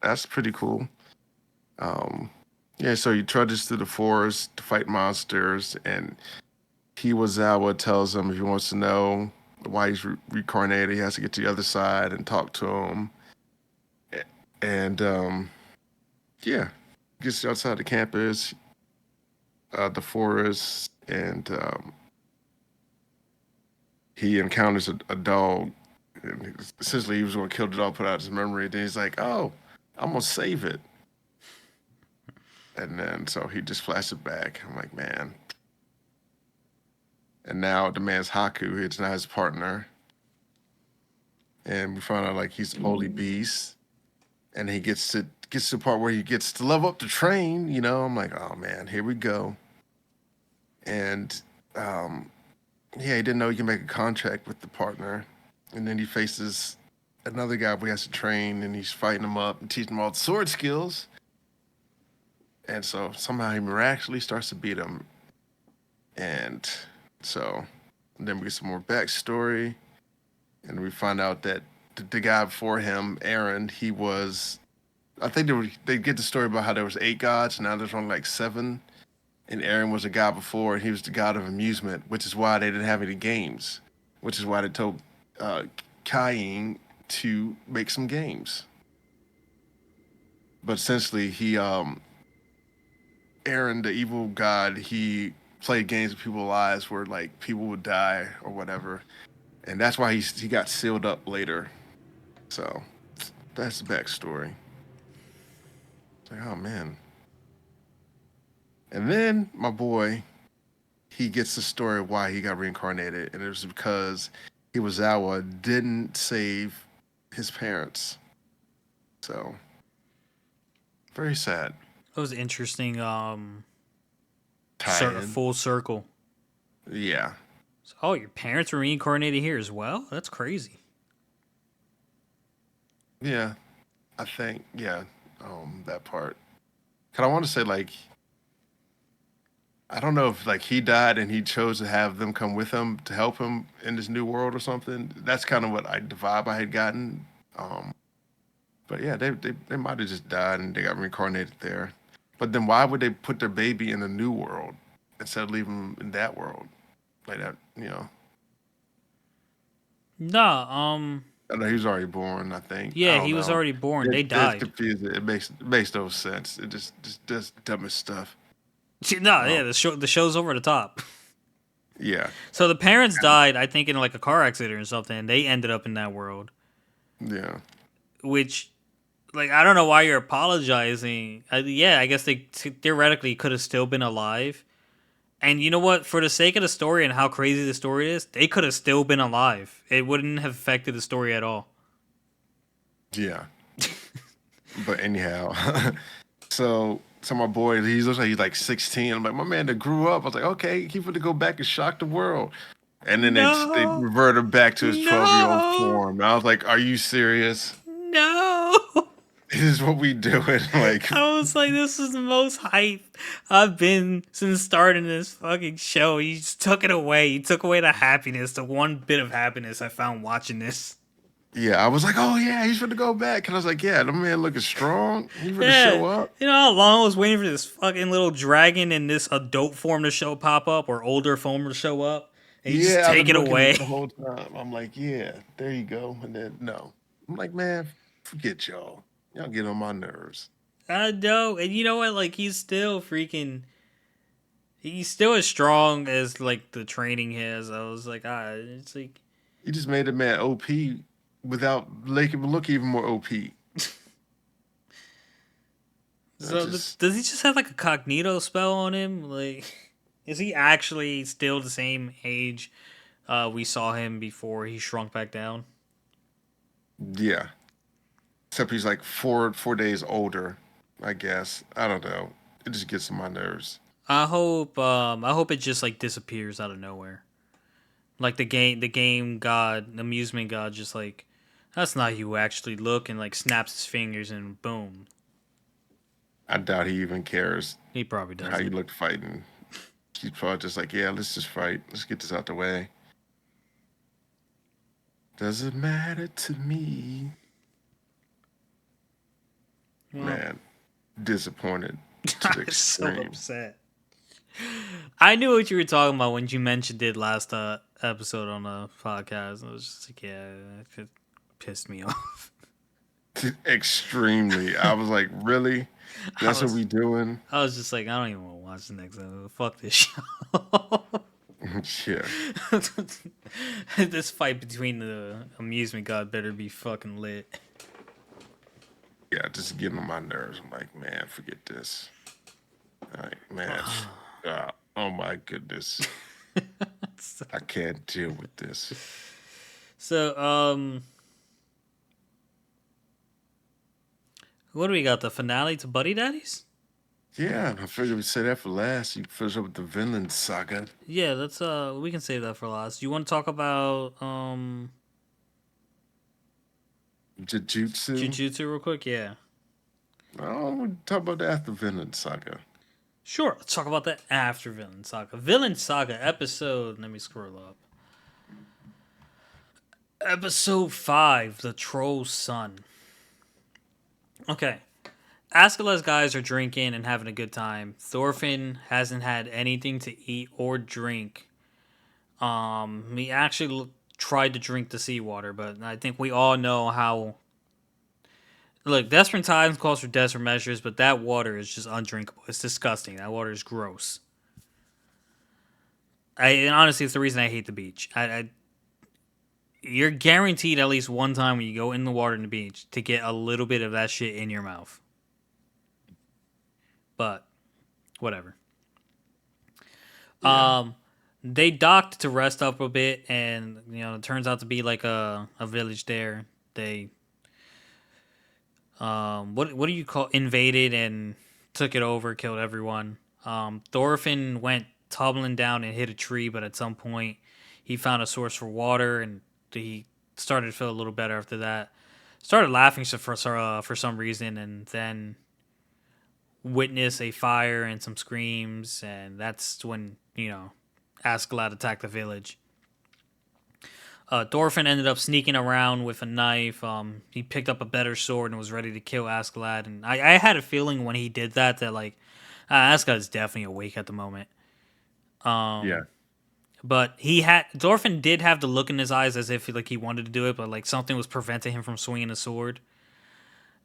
[SPEAKER 1] that's pretty cool. Um, yeah, so he trudges through the forest to fight monsters, and Kiwazawa tells him if he wants to know why he's reincarnated, he has to get to the other side and talk to him. And yeah, gets outside the campus, the forest, and he encounters a dog. And essentially, he was going to kill the dog, put out his memory. Then he's like, "Oh, I'm gonna save it." And then so he just flashed it back. I'm like, man. And now the man's Haku. It's not his partner. And we find out like he's a holy beast. And he gets to the part where he gets to level up the train. I'm like, oh man, here we go. And um, yeah, he didn't know he can make a contract with the partner. And then he faces another guy who has to train, and he's fighting him up and teaching him all the sword skills. And so somehow he miraculously starts to beat him. And so then we get some more backstory, and we find out that the guy before him, Aaron, he was. I think they get the story about how there was 8 gods, now there's only like 7. And Aaron was a god before, and he was the god of amusement, which is why they didn't have any games, which is why they told uh, Kying to make some games. But essentially, Aaron, the evil god, he played games with people's lives where like people would die or whatever, and that's why he got sealed up later. So that's the backstory. It's like, oh man. And then my boy, he gets the story of why he got reincarnated, and it was because Iwazawa didn't save his parents. So very sad.
[SPEAKER 2] It was interesting.
[SPEAKER 1] Tie in.
[SPEAKER 2] Full circle.
[SPEAKER 1] Yeah.
[SPEAKER 2] So, oh, your parents were reincarnated here as well? That's crazy.
[SPEAKER 1] Yeah. I think, yeah, that part. Cause I want to say like I don't know if like he died and he chose to have them come with him to help him in this new world or something. That's kind of what the vibe I had gotten. Um, but yeah, they might have just died and they got reincarnated there. But then why would they put their baby in the new world instead of leaving him in that world like that? You know,
[SPEAKER 2] Nah,
[SPEAKER 1] I know he was already born. I think I
[SPEAKER 2] yeah,
[SPEAKER 1] don't
[SPEAKER 2] he was
[SPEAKER 1] know.
[SPEAKER 2] already born. They
[SPEAKER 1] It's
[SPEAKER 2] died.
[SPEAKER 1] confusing. It makes no sense. It just does dumbest stuff.
[SPEAKER 2] No,
[SPEAKER 1] Um,
[SPEAKER 2] yeah, the show's over the top.
[SPEAKER 1] yeah,
[SPEAKER 2] So the parents died, I think, in like a car accident or something, and they ended up in that world.
[SPEAKER 1] yeah,
[SPEAKER 2] Which, like, I don't know why you're apologizing. Yeah, I guess they theoretically could have still been alive. And you know what? For the sake of the story and how crazy the story is, they could have still been alive. It wouldn't have affected the story at all.
[SPEAKER 1] yeah. But anyhow, so my boy, he looks like he's like 16. I'm like, my man that grew up. I was like, okay, he to go back and shock the world. And then they
[SPEAKER 2] No,
[SPEAKER 1] reverted back to his 12-year-old
[SPEAKER 2] no,
[SPEAKER 1] form. And I was like, are you serious?
[SPEAKER 2] no.
[SPEAKER 1] This is what we doing? Like,
[SPEAKER 2] I was like, this is the most hype I've been since starting this fucking show. You just took it away. You took away the happiness, the one bit of happiness I found watching this.
[SPEAKER 1] yeah, I was like, oh yeah, he's to go back. And I was like, yeah, the man looking strong. He's to
[SPEAKER 2] Yeah,
[SPEAKER 1] show up.
[SPEAKER 2] you know how long I was waiting for this fucking little dragon in this adult form to pop up or older form to show up, and you just
[SPEAKER 1] Yeah, I've
[SPEAKER 2] take
[SPEAKER 1] been
[SPEAKER 2] it
[SPEAKER 1] looking
[SPEAKER 2] away.
[SPEAKER 1] the whole time. I'm like, yeah, there you go. And then no, I'm like, man, forget y'all. Y'all get on my nerves.
[SPEAKER 2] I know, and you know what? Like he's still as strong as like the training has. I was like, it's like
[SPEAKER 1] You just made the man OP without making him look even more OP. I
[SPEAKER 2] so.
[SPEAKER 1] just,
[SPEAKER 2] Does he just have like a cognito spell on him? Like, is he actually still the same age we saw him before he shrunk back down?
[SPEAKER 1] yeah. Except he's like four days older, I guess. I don't know. It just gets on my nerves.
[SPEAKER 2] I hope it just like disappears out of nowhere. Like the game god, the amusement god, just like that's not you actually look and like snaps his fingers and boom.
[SPEAKER 1] I doubt he even cares
[SPEAKER 2] He probably
[SPEAKER 1] how you
[SPEAKER 2] doesn't.
[SPEAKER 1] look fighting. He's probably just like, yeah, let's just fight. Let's get this out the way. Doesn't matter to me.
[SPEAKER 2] Well,
[SPEAKER 1] Man, disappointed to the
[SPEAKER 2] I'm so
[SPEAKER 1] extreme.
[SPEAKER 2] upset. I knew what you were talking about when you mentioned it last episode on the podcast. I was just like, yeah, it pissed me off.
[SPEAKER 1] Extremely. I was like, really?
[SPEAKER 2] I
[SPEAKER 1] That's what
[SPEAKER 2] was
[SPEAKER 1] we doing?
[SPEAKER 2] I was just like, I don't even want to watch the next episode. Fuck this show.
[SPEAKER 1] Yeah.
[SPEAKER 2] This fight between the amusement god better be fucking lit.
[SPEAKER 1] Yeah, just getting on my nerves. I'm like, man, forget this. Like, man, oh my goodness. I can't deal with this.
[SPEAKER 2] So, what do we got? The finale to Buddy Daddies?
[SPEAKER 1] Yeah, I figured we'd say that for last. You finish up with the Vinland saga.
[SPEAKER 2] Yeah, that's we can save that for last. You want to talk about
[SPEAKER 1] Jujutsu.
[SPEAKER 2] Jujutsu real quick? Yeah.
[SPEAKER 1] Oh, we'll talk about the after Vinland saga.
[SPEAKER 2] Sure, let's talk about that after Villain Saga. Villain Saga episode, let me scroll up. Episode 5, The Troll's Son. Okay. Askela's guys are drinking and having a good time. Thorfinn hasn't had anything to eat or drink. He actually tried to drink the seawater, but I think we all know how. Look, desperate times calls for desperate measures, but that water is just undrinkable. It's disgusting. That water is gross. And honestly, it's the reason I hate the beach. You're guaranteed at least one time when you go in the water in the beach to get a little bit of that shit in your mouth. But whatever.
[SPEAKER 1] Yeah.
[SPEAKER 2] Um, they docked to rest up a bit, and it turns out to be like a village there. They what do you call invaded and took it over, killed everyone. Thorfinn went tumbling down and hit a tree, but at some point he found a source for water, and he started to feel a little better after that. Started laughing for some reason, and then witnessed a fire and some screams, and that's when Askeladd attacked the village. Thorfinn ended up sneaking around with a knife. He picked up a better sword and was ready to kill Askeladd. And I had a feeling when he did that like Askeladd is definitely awake at the moment.
[SPEAKER 1] Yeah.
[SPEAKER 2] But Thorfinn did have the look in his eyes as if like he wanted to do it, but like something was preventing him from swinging a sword.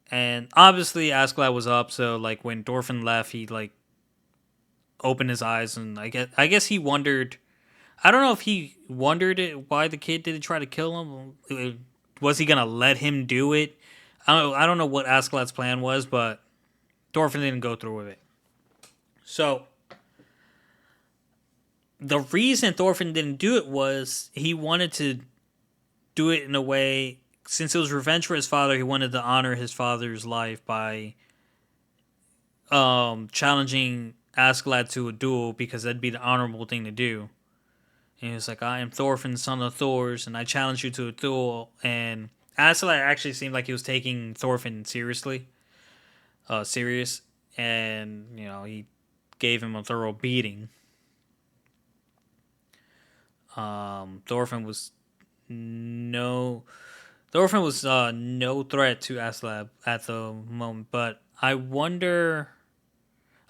[SPEAKER 2] And obviously Askeladd was up, so like when Thorfinn left, he like opened his eyes, and I guess he wondered. I don't know if he wondered why the kid didn't try to kill him. Was he gonna let him do it? I don't know what Askeladd's plan was, but Thorfinn didn't go through with it. So the reason Thorfinn didn't do it was he wanted to do it in a way, since it was revenge for his father. He wanted to honor his father's life by challenging Askeladd to a duel, because that'd be the honorable thing to do. And he was like, I am Thorfinn, son of Thors, and I challenge you to a duel. And Askeladd actually seemed like he was taking Thorfinn serious. And, he gave him a thorough beating. Thorfinn was no no threat to Askeladd at the moment, but I wondered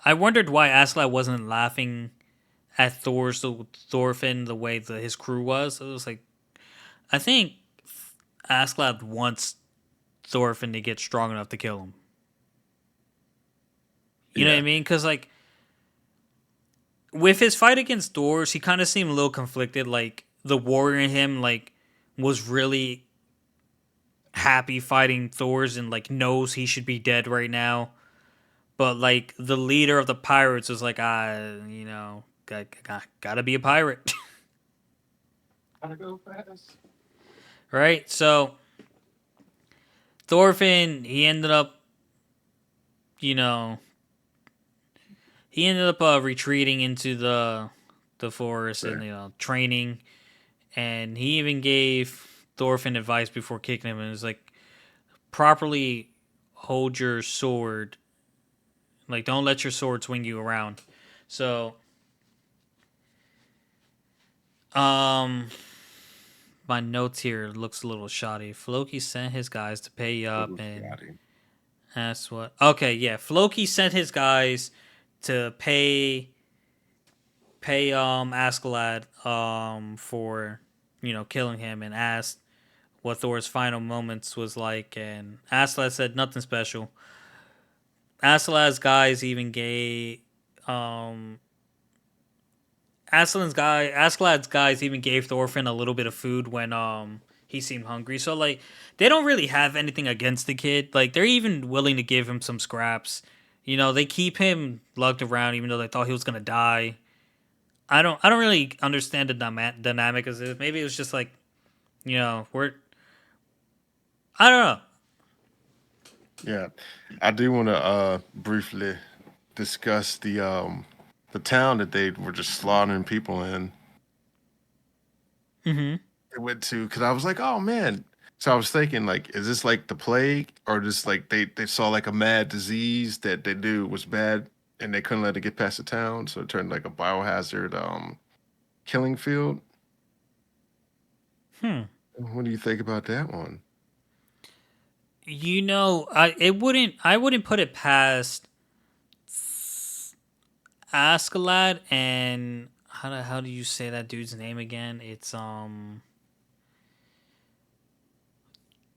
[SPEAKER 2] why Askeladd wasn't laughing at Thorfinn the way his crew was. It was like, I think Askeladd wants Thorfinn to get strong enough to kill him. You know what I
[SPEAKER 1] Yeah.
[SPEAKER 2] mean? Because like with his fight against Thors, he kind of seemed a little conflicted. Like the warrior in him, like was really happy fighting Thors and like knows he should be dead right now. But like the leader of the pirates was like, gotta be a pirate,
[SPEAKER 1] Gotta go fast.
[SPEAKER 2] right? So Thorfinn, you know, he ended up retreating into the forest and
[SPEAKER 1] Right.
[SPEAKER 2] training, and he even gave Thorfinn advice before kicking him, and it was like, properly hold your sword, like don't let your sword swing you around. So um my notes here looks a little shoddy. Floki sent his guys to pay up,
[SPEAKER 1] Little
[SPEAKER 2] and
[SPEAKER 1] Scotty.
[SPEAKER 2] that's what. Okay, yeah. Floki sent his guys to pay Askeladd for killing him, and asked what Thor's final moments was like, and Askeladd said nothing special. Askeladd's guys even gave um Askeladd's guys even gave Thorfinn a little bit of food when he seemed hungry. So like they don't really have anything against the kid. Like they're even willing to give him some scraps. They keep him lugged around even though they thought he was gonna die. I don't really understand the dynamic of it. Maybe it was just like we're I don't know.
[SPEAKER 1] Yeah. I do want to briefly discuss the town that they were just slaughtering people in.
[SPEAKER 2] Mm-hmm.
[SPEAKER 1] They went to, because I was like, oh man. So I was thinking, like, is this like the plague, or just like they saw like a mad disease that they knew was bad and they couldn't let it get past the town, so it turned like a biohazard killing field.
[SPEAKER 2] Hmm.
[SPEAKER 1] What do you think about that one?
[SPEAKER 2] I wouldn't put it past Askeladd and how do you say that dude's name again? It's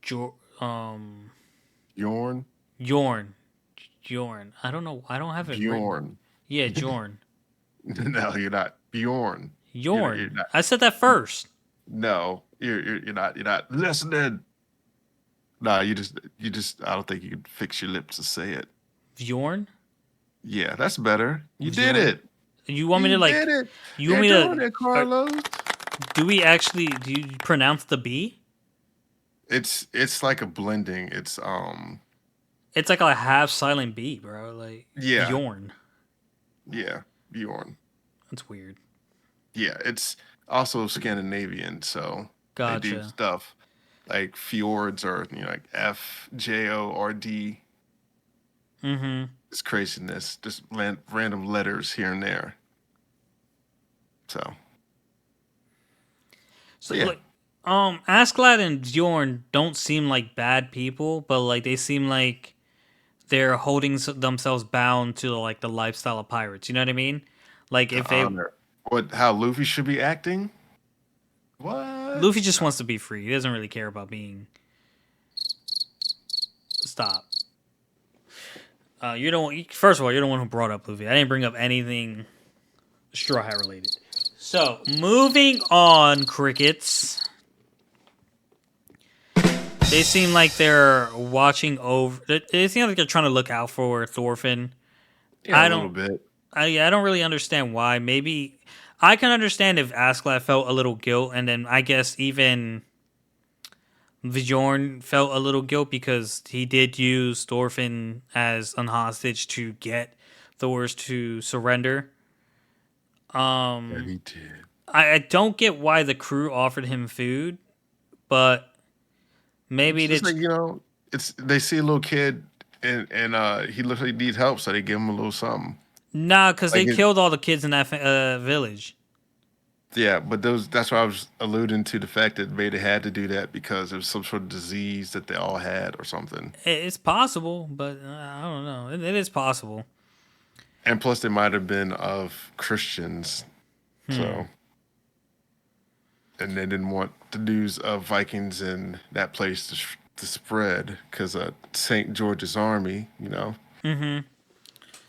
[SPEAKER 2] Jor- um,
[SPEAKER 1] Bjorn.
[SPEAKER 2] Jorn. Jorn. I don't know. I don't have it written.
[SPEAKER 1] Bjorn.
[SPEAKER 2] Yeah, Jorn.
[SPEAKER 1] No, you're not. Bjorn. You're
[SPEAKER 2] Jorn.
[SPEAKER 1] not.
[SPEAKER 2] I said that first.
[SPEAKER 1] No, you're not listening. No, you just. I don't think you can fix your lips to say it.
[SPEAKER 2] Bjorn.
[SPEAKER 1] Yeah, that's better. You did
[SPEAKER 2] Bjorn.
[SPEAKER 1] it.
[SPEAKER 2] You want me
[SPEAKER 1] You
[SPEAKER 2] to
[SPEAKER 1] did
[SPEAKER 2] like?
[SPEAKER 1] it.
[SPEAKER 2] You want
[SPEAKER 1] You're
[SPEAKER 2] me
[SPEAKER 1] doing
[SPEAKER 2] to?
[SPEAKER 1] it,
[SPEAKER 2] Or,
[SPEAKER 1] Carlos.
[SPEAKER 2] do we actually? Do you pronounce the B?
[SPEAKER 1] It's like a blending.
[SPEAKER 2] It's like a half silent B, bro. Like
[SPEAKER 1] Yeah,
[SPEAKER 2] Bjorn.
[SPEAKER 1] yeah, Bjorn.
[SPEAKER 2] That's weird.
[SPEAKER 1] Yeah, it's also Scandinavian, so they do
[SPEAKER 2] Gotcha.
[SPEAKER 1] stuff like fjords or like FJORD.
[SPEAKER 2] Mm-hmm.
[SPEAKER 1] It's craziness, just random letters here and there. So,
[SPEAKER 2] So
[SPEAKER 1] but yeah,
[SPEAKER 2] like, Askeladd and Bjorn don't seem like bad people, but like they seem like they're holding themselves bound to like the lifestyle of pirates. You know what I mean? Like
[SPEAKER 1] to
[SPEAKER 2] if they
[SPEAKER 1] honor how Luffy should be acting. What?
[SPEAKER 2] Luffy just
[SPEAKER 1] No.
[SPEAKER 2] wants to be free. He doesn't really care about being. Stop. You don't. First of all, you're the one who brought up Luffy. I didn't bring up anything Straw Hat related. So moving on, crickets. They seem like they're watching over. They seem like they're trying to look out for Thorfinn.
[SPEAKER 1] Yeah, a
[SPEAKER 2] I
[SPEAKER 1] little
[SPEAKER 2] don't.
[SPEAKER 1] bit.
[SPEAKER 2] I don't really understand why. Maybe I can understand if Askeladd felt a little guilt, and then I guess even Bjorn felt a little guilt because he did use Thorfinn as an hostage to get Thor's to surrender.
[SPEAKER 1] Yeah,
[SPEAKER 2] Um,
[SPEAKER 1] he did.
[SPEAKER 2] I don't get why the crew offered him food, but maybe
[SPEAKER 1] It's just
[SPEAKER 2] it's
[SPEAKER 1] like it's they see a little kid and he looks like he needs help, so they give him a little something.
[SPEAKER 2] nah, because
[SPEAKER 1] Like
[SPEAKER 2] they killed all the kids in that village.
[SPEAKER 1] yeah, but that's why I was alluding to the fact that maybe they had to do that because there was some sort of disease that they all had or something.
[SPEAKER 2] It's possible, but I don't know. It is possible.
[SPEAKER 1] And plus, they might have been of Christians,
[SPEAKER 2] Hmm.
[SPEAKER 1] so and they didn't want the news of Vikings in that place to spread because of Saint George's army.
[SPEAKER 2] Mm-hmm.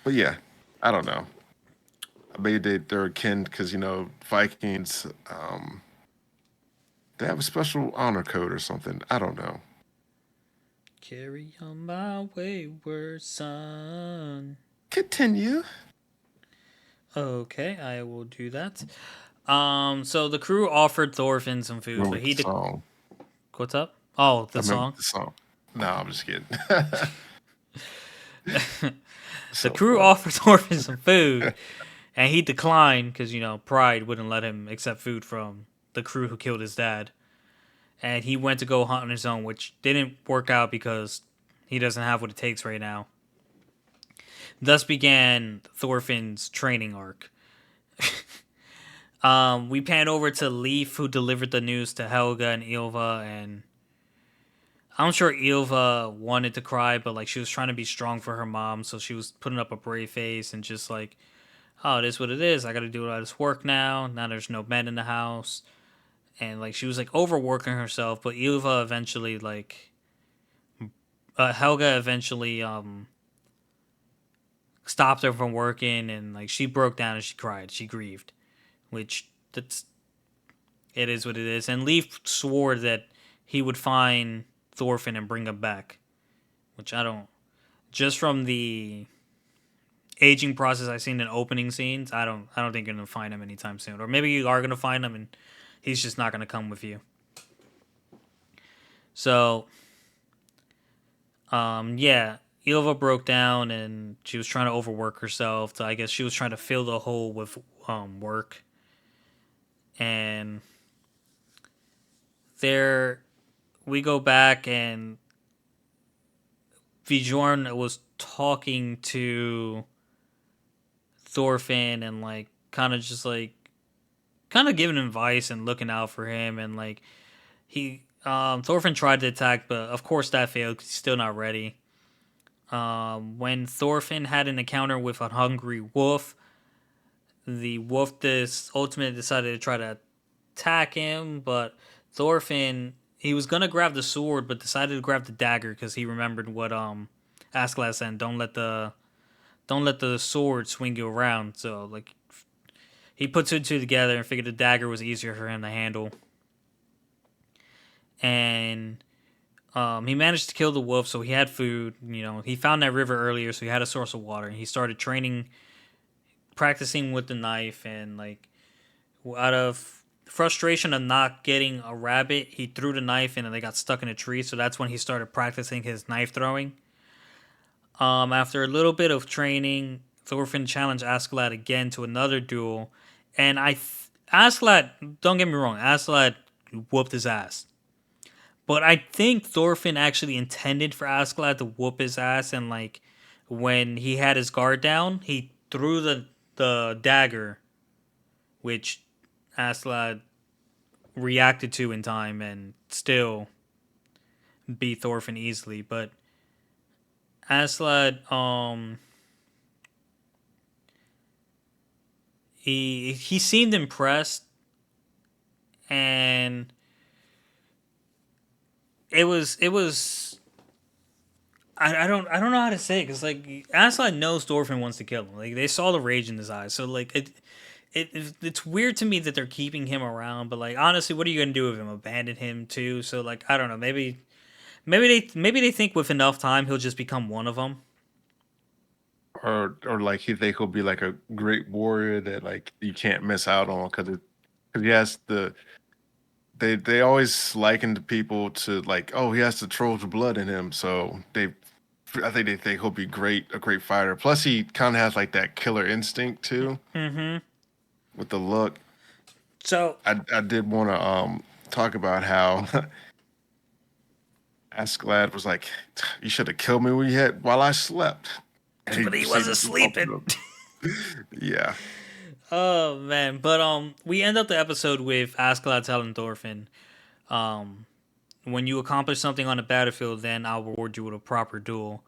[SPEAKER 1] But yeah, I don't know. Maybe they're akin because Vikings they have a special honor code or something. I don't know.
[SPEAKER 2] Carry on my wayward son.
[SPEAKER 1] Continue.
[SPEAKER 2] Okay, I will do that. So the crew offered Thorfinn some food,
[SPEAKER 1] Remember
[SPEAKER 2] but
[SPEAKER 1] the song.
[SPEAKER 2] what's up? Oh,
[SPEAKER 1] I
[SPEAKER 2] the
[SPEAKER 1] remember
[SPEAKER 2] song.
[SPEAKER 1] the song. No, I'm just kidding.
[SPEAKER 2] The
[SPEAKER 1] So
[SPEAKER 2] crew
[SPEAKER 1] funny.
[SPEAKER 2] offered Thorfinn some food, and he declined because pride wouldn't let him accept food from the crew who killed his dad. And he went to go hunt on his own, which didn't work out because he doesn't have what it takes right now. Thus began Thorfinn's training arc. We pan over to Leaf, who delivered the news to Helga and Ilva, and I'm sure Ilva wanted to cry, but like she was trying to be strong for her mom, so she was putting up a brave face and just like, oh, it is what it is. I got to do all this work now. Now there's no men in the house, and like she was like overworking herself. But Ilva eventually Helga eventually stopped her from working, and like she broke down and she cried. She grieved, which that's it is what it is. And Leaf swore that he would find Thorfinn and bring him back, which I don't. Just from the aging process I've seen in opening scenes, I don't think you're gonna find him anytime soon. Or maybe you are gonna find him and he's just not gonna come with you. So, yeah, Ilva broke down and she was trying to overwork herself. So I guess she was trying to fill the hole with work. And there we go back and Vjorn was talking to Thorfinn and like kind of giving him advice and looking out for him and like he Thorfinn tried to attack but of course that failed 'cause he's still not ready. When Thorfinn had an encounter with a hungry wolf, the wolf ultimately decided to try to attack him, but Thorfinn he was gonna grab the sword, but decided to grab the dagger because he remembered what Askeladd said. Don't let the sword swing you around. So like he put two and two together and figured the dagger was easier for him to handle. And he managed to kill the wolf, so he had food. He found that river earlier, so he had a source of water. And he started training, practicing with the knife, and like out of frustration of not getting a rabbit, he threw the knife and they got stuck in a tree. So that's when he started practicing his knife throwing. After a little bit of training, Thorfinn challenged Askeladd again to another duel, and Askeladd, don't get me wrong, Askeladd whooped his ass. But I think Thorfinn actually intended for Askeladd to whoop his ass, and like when he had his guard down, he threw the dagger, which Askeladd reacted to in time and still beat Thorfinn easily. But Askeladd, he seemed impressed, and it was I don't know how to say it because like Askeladd knows Thorfinn wants to kill him. Like they saw the rage in his eyes, so like it's weird to me that they're keeping him around. But like honestly, what are you gonna do with him? Abandon him too? So like I don't know. Maybe they think with enough time he'll just become one of them.
[SPEAKER 1] Or like he think he'll be like a great warrior that like you can't miss out on because he has they always liken the people to like, oh, he has the Trojan blood in him, so I think they think he'll be a great fighter. Plus he kind of has like that killer instinct too
[SPEAKER 2] Mm-hmm.
[SPEAKER 1] with the look.
[SPEAKER 2] So,
[SPEAKER 1] I did want to talk about how Askeladd was like, you should have killed me while I slept. And he
[SPEAKER 2] but he wasn't
[SPEAKER 1] proceeded to bump
[SPEAKER 2] sleeping.
[SPEAKER 1] it up. Yeah.
[SPEAKER 2] Oh man, but we end up the episode with Askeladd telling Thorfinn, um, when you accomplish something on the battlefield, then I'll reward you with a proper duel.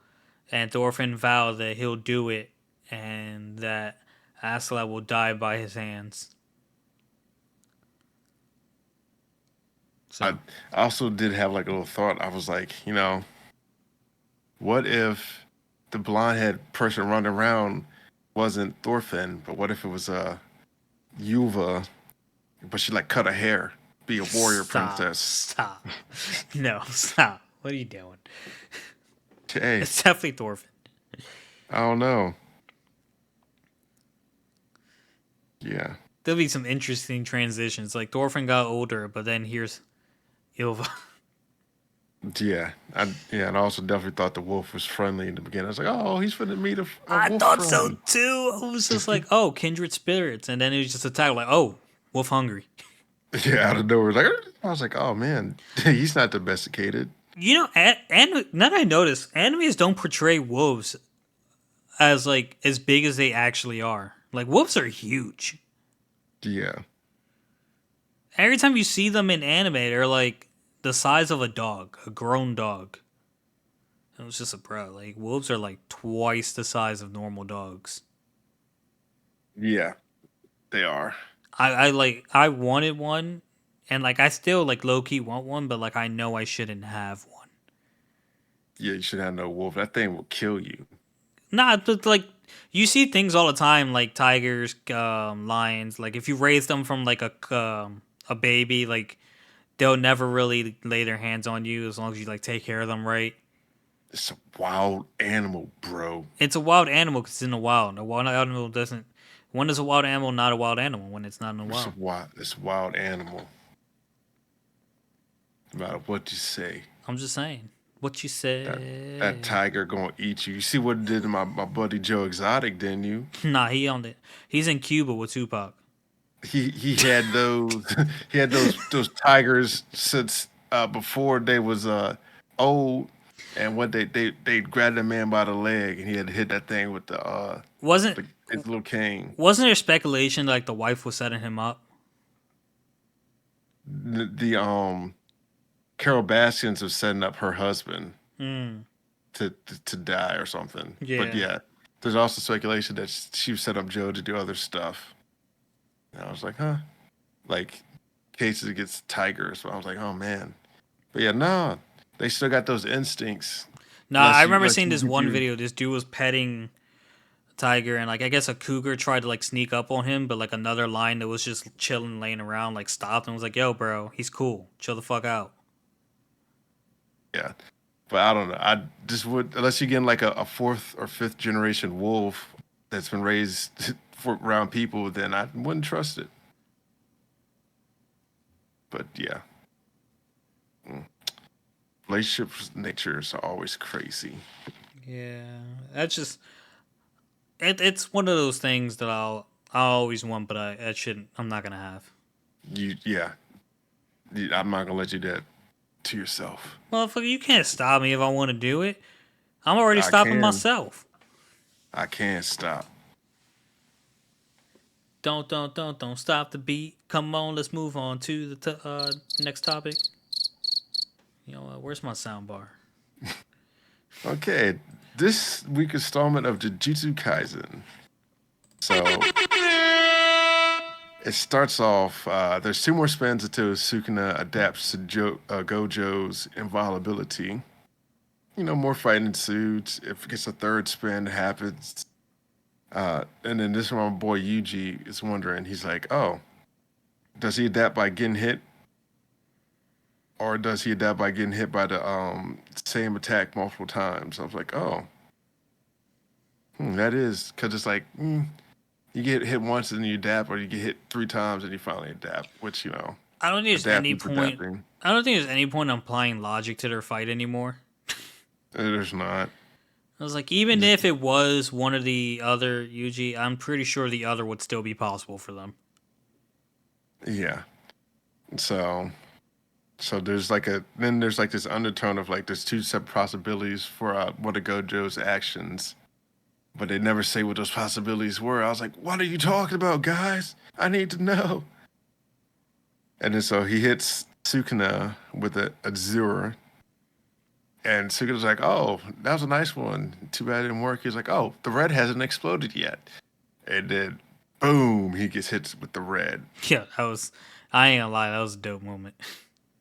[SPEAKER 2] And Thorfinn vowed that he'll do it, and that Askeladd will die by his hands.
[SPEAKER 1] I
[SPEAKER 2] So
[SPEAKER 1] I also did have like a little thought. I was like, what if the blonde haired person running around wasn't Thorfinn, but what if it was Yuva, but she like cut her hair, be a warrior
[SPEAKER 2] stop,
[SPEAKER 1] princess.
[SPEAKER 2] stop, no, stop. What are you doing?
[SPEAKER 1] Hey,
[SPEAKER 2] It's definitely Thorfinn.
[SPEAKER 1] I don't know. Yeah.
[SPEAKER 2] There'll be some interesting transitions. Like Thorfinn got older, but then here's Ilva.
[SPEAKER 1] Yeah, and I also definitely thought the wolf was friendly in the beginning. I was like, oh, he's finna meet a
[SPEAKER 2] I
[SPEAKER 1] wolf
[SPEAKER 2] thought so
[SPEAKER 1] friend.
[SPEAKER 2] too. I was just like, oh, kindred spirits, and then it was just attacked. Like, oh, wolf hungry.
[SPEAKER 1] Yeah, out of nowhere. Like I was like, oh man, he's not domesticated.
[SPEAKER 2] And now that I notice, animes don't portray wolves as like as big as they actually are. Like wolves are huge.
[SPEAKER 1] Yeah.
[SPEAKER 2] Every time you see them in anime, they're like the size of a dog, a grown dog. It was just a bro. Like wolves are like twice the size of normal dogs.
[SPEAKER 1] Yeah, they are.
[SPEAKER 2] I wanted one, and like I still like low key want one, but like I know I shouldn't have one.
[SPEAKER 1] Yeah, you should have no wolf. That thing will kill you.
[SPEAKER 2] Nah, but like you see things all the time, like tigers, lions. Like if you raise them from like a baby, like they'll never really lay their hands on you as long as you like take care of them right.
[SPEAKER 1] It's a wild animal, bro.
[SPEAKER 2] It's a wild animal because it's in the wild. A wild animal doesn't. When is a wild animal not a wild animal? When it's not in the wild.
[SPEAKER 1] It's a wild animal. No matter what you say,
[SPEAKER 2] I'm just saying. What you
[SPEAKER 1] that
[SPEAKER 2] say?
[SPEAKER 1] tiger gonna eat you. You see what it did to my buddy Joe Exotic, didn't you?
[SPEAKER 2] Nah, he on it. He's in Cuba with Tupac.
[SPEAKER 1] He had those he had those tigers since before they was old, and what they grabbed a man by the leg and he had to hit that thing with
[SPEAKER 2] Wasn't
[SPEAKER 1] his little cane.
[SPEAKER 2] wasn't there speculation like the wife was setting him up?
[SPEAKER 1] The Carol Baskins was setting up her husband
[SPEAKER 2] Hmm.
[SPEAKER 1] to die or something. But
[SPEAKER 2] Yeah.
[SPEAKER 1] yeah, there's also speculation that she set up Joe to do other stuff. And I was like, huh? Like cases against tigers. But I was like, oh man. But yeah, no, they still got those instincts.
[SPEAKER 2] Nah, I remember
[SPEAKER 1] Unless
[SPEAKER 2] seeing
[SPEAKER 1] you
[SPEAKER 2] this
[SPEAKER 1] get
[SPEAKER 2] one
[SPEAKER 1] you.
[SPEAKER 2] video. This dude was petting a tiger, and like I guess a cougar tried to like sneak up on him, but like another lion that was just chilling, laying around, like stopped and was like, "Yo, bro, he's cool. Chill the fuck out."
[SPEAKER 1] Yeah, but I don't know. I just would unless you get like a fourth or fifth generation wolf that's been raised for around people, then I wouldn't trust it. But yeah, mm. Relationships, with natures are always crazy.
[SPEAKER 2] Yeah, that's just it's one of those things that I'll always want, but I shouldn't. I'm not gonna have.
[SPEAKER 1] Yeah, I'm not gonna let you do that to yourself.
[SPEAKER 2] Motherfucker, you can't stop me if I want to do it. I'm already
[SPEAKER 1] I
[SPEAKER 2] stopping
[SPEAKER 1] can.
[SPEAKER 2] myself.
[SPEAKER 1] I can't stop.
[SPEAKER 2] Don't stop the beat. Come on, let's move on to the next topic. You know what? Where's my sound bar?
[SPEAKER 1] Okay, this week installment of Jujutsu Kaisen. So it starts off. There's two more spins until Sukuna adapts to Gojo's inviolability. You know, more fighting ensues. If it gets a third spin, it happens. And then this one, my boy Yuji is wondering. He's like, "Oh, does he adapt by getting hit, or does he adapt by getting hit by the same attack multiple times?" I was like, "Oh, that is because it's like you get hit once and you adapt, or you get hit three times and you finally adapt. Which
[SPEAKER 2] I don't think there's any
[SPEAKER 1] adapting's
[SPEAKER 2] point.
[SPEAKER 1] adapting.
[SPEAKER 2] I don't think there's any point in applying logic to their fight anymore.
[SPEAKER 1] There's not.
[SPEAKER 2] I was like, even
[SPEAKER 1] Just-
[SPEAKER 2] if it was one of the other Yuji, I'm pretty sure the other would still be possible for them.
[SPEAKER 1] yeah. So there's like there's like this undertone of like there's two separate possibilities for one of Gojo's actions, but they never say what those possibilities were. I was like, what are you talking about, guys? I need to know. And then so he hits Sukuna with a Azure, and Sukuna's like, oh, that was a nice one. Too bad it didn't work. He's like, oh, the red hasn't exploded yet. And then boom, he gets hit with the red.
[SPEAKER 2] Yeah, that was. I ain't gonna lie, that was a dope moment.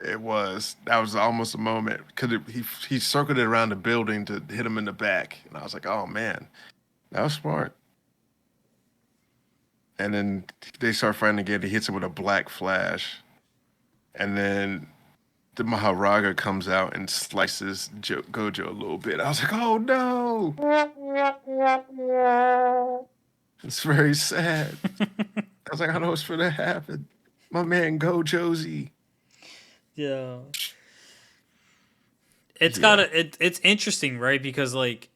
[SPEAKER 1] That was almost a moment because he circled it around the building to hit him in the back, and I was like, oh man, that was smart. And then they start fighting again. He hits him with a black flash, and then the Maharaga comes out and slices Gojo a little bit. I was like, oh no, it's very sad. I was like, I know what's gonna happen. My man Gojozy.
[SPEAKER 2] Yeah, it's
[SPEAKER 1] Yeah,
[SPEAKER 2] gotta. It's interesting, right? Because like,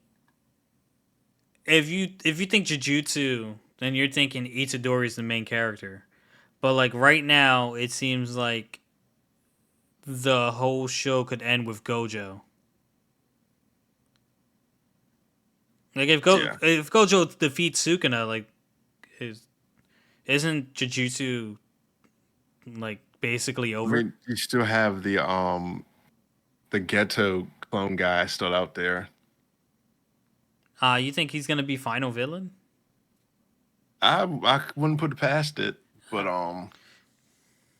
[SPEAKER 2] if you think Jujutsu, then you're thinking Itadori is the main character. But like right now, it seems like the whole show could end with Gojo. Like
[SPEAKER 1] yeah.
[SPEAKER 2] if Gojo defeats Sukuna, like is isn't Jujutsu like basically
[SPEAKER 1] I
[SPEAKER 2] over?
[SPEAKER 1] mean, you still have the ghetto clone guy still out there.
[SPEAKER 2] You think he's gonna be final villain?
[SPEAKER 1] I wouldn't put it past it, but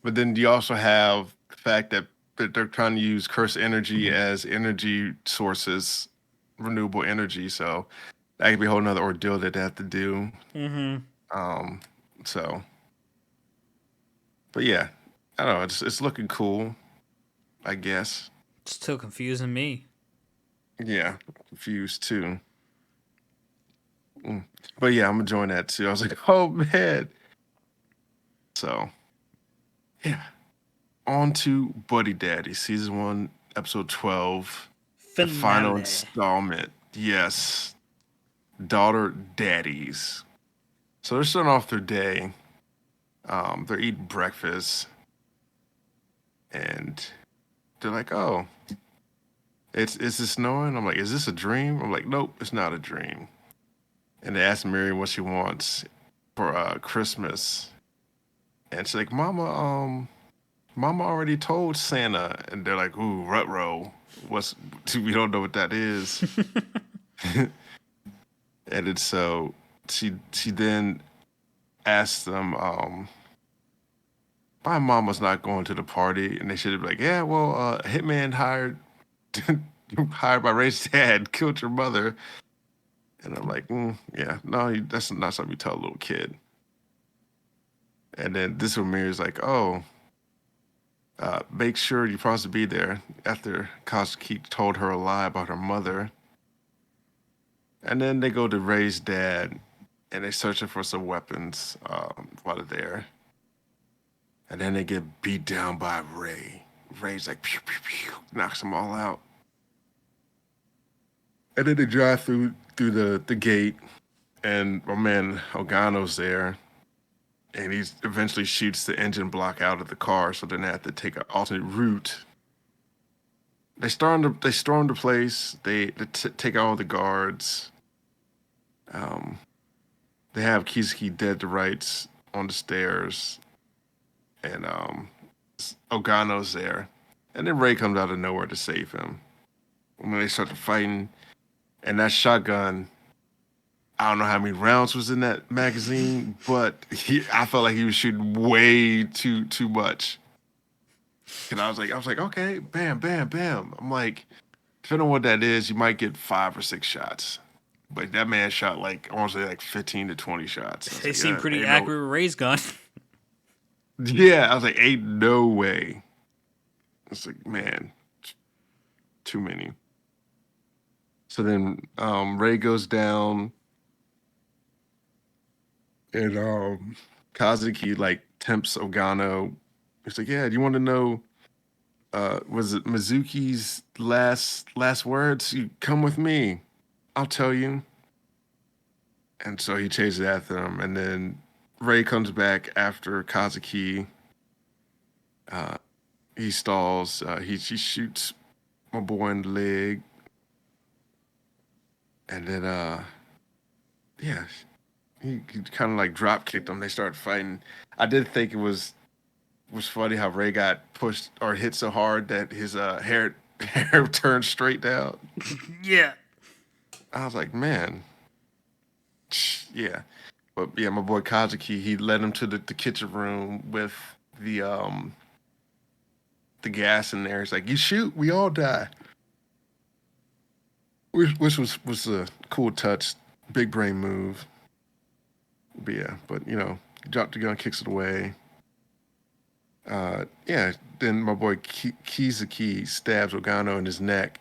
[SPEAKER 1] then you also have the fact that they're trying to use curse energy as energy sources, renewable energy. So that could be a whole nother ordeal that they have to do.
[SPEAKER 2] Mm-hmm.
[SPEAKER 1] Um, so, but yeah, I don't know. It's looking cool, I guess.
[SPEAKER 2] It's still confusing me.
[SPEAKER 1] Yeah, confused too. Mm. But yeah, I'm enjoying that too. I was like, oh man. So yeah, on to Buddy Daddy, season one, episode 12, the final
[SPEAKER 2] Finale.
[SPEAKER 1] installment. Yes, daughter daddies. So they're starting off their day. They're eating breakfast, and they're like, "Oh, it's it snowing?" I'm like, "Is this a dream?" I'm like, "Nope, it's not a dream." And they ask Miriam what she wants for Christmas, and she's like, Mama already told Santa," and they're like, "Ooh, rutro. What's we don't know what that is." And it's so she then asked them, my mom was not going to the party, and they should have been like, yeah, well, a hitman hired by Ray's dad killed your mother, and I'm like, yeah, no, that's not something you tell a little kid. And then this one Mary's like, oh, make sure you're supposed to be there after Koski told her a lie about her mother. And then they go to Ray's dad, and they searching for some weapons while they're there. And then they get beat down by Ray. Ray's like, pew, pew, pew, knocks them all out. And then they drive through the gate, and my man Ogano's there, and he eventually shoots the engine block out of the car, so then they have to take an alternate route. They storm the place. They take out all the guards. Um, they have Kizuki dead to rights on the stairs, and Ogano's there, and then Ray comes out of nowhere to save him. When they start fighting, and that shotgun, I don't know how many rounds was in that magazine, but I felt like he was shooting way too much. And I was like, okay, bam, bam, bam. I'm like, depending on what that is, you might get 5 or 6 shots. But that man shot like I want to say like 15 to 20 shots. I was
[SPEAKER 2] They
[SPEAKER 1] like,
[SPEAKER 2] seem
[SPEAKER 1] yeah,
[SPEAKER 2] pretty
[SPEAKER 1] ain't no,
[SPEAKER 2] accurate with Ray's gun.
[SPEAKER 1] yeah. I was like, ain't no way. It's like, man, too many. So then Ray goes down, and Kazuki like tempts Ogano. He's like, yeah, do you want to know? Was it Mizuki's last words? You come with me. I'll tell you. And so he chases after him, and then Ray comes back after Kazuki. Uh, he stalls. He shoots my boy in the leg, and then yeah, he kind of like drop kicked him. They start fighting. I did think it was funny how Ray got pushed or hit so hard that his hair turned straight down.
[SPEAKER 2] Yeah.
[SPEAKER 1] I was like, man, yeah. But yeah, my boy Kazuki, he led him to the kitchen room with the um the gas in there. He's like, you shoot, we all die. Which was a cool touch, big brain move. But yeah, but he dropped the gun, kicks it away. Yeah, then my boy Kizuki stabs Ogano in his neck,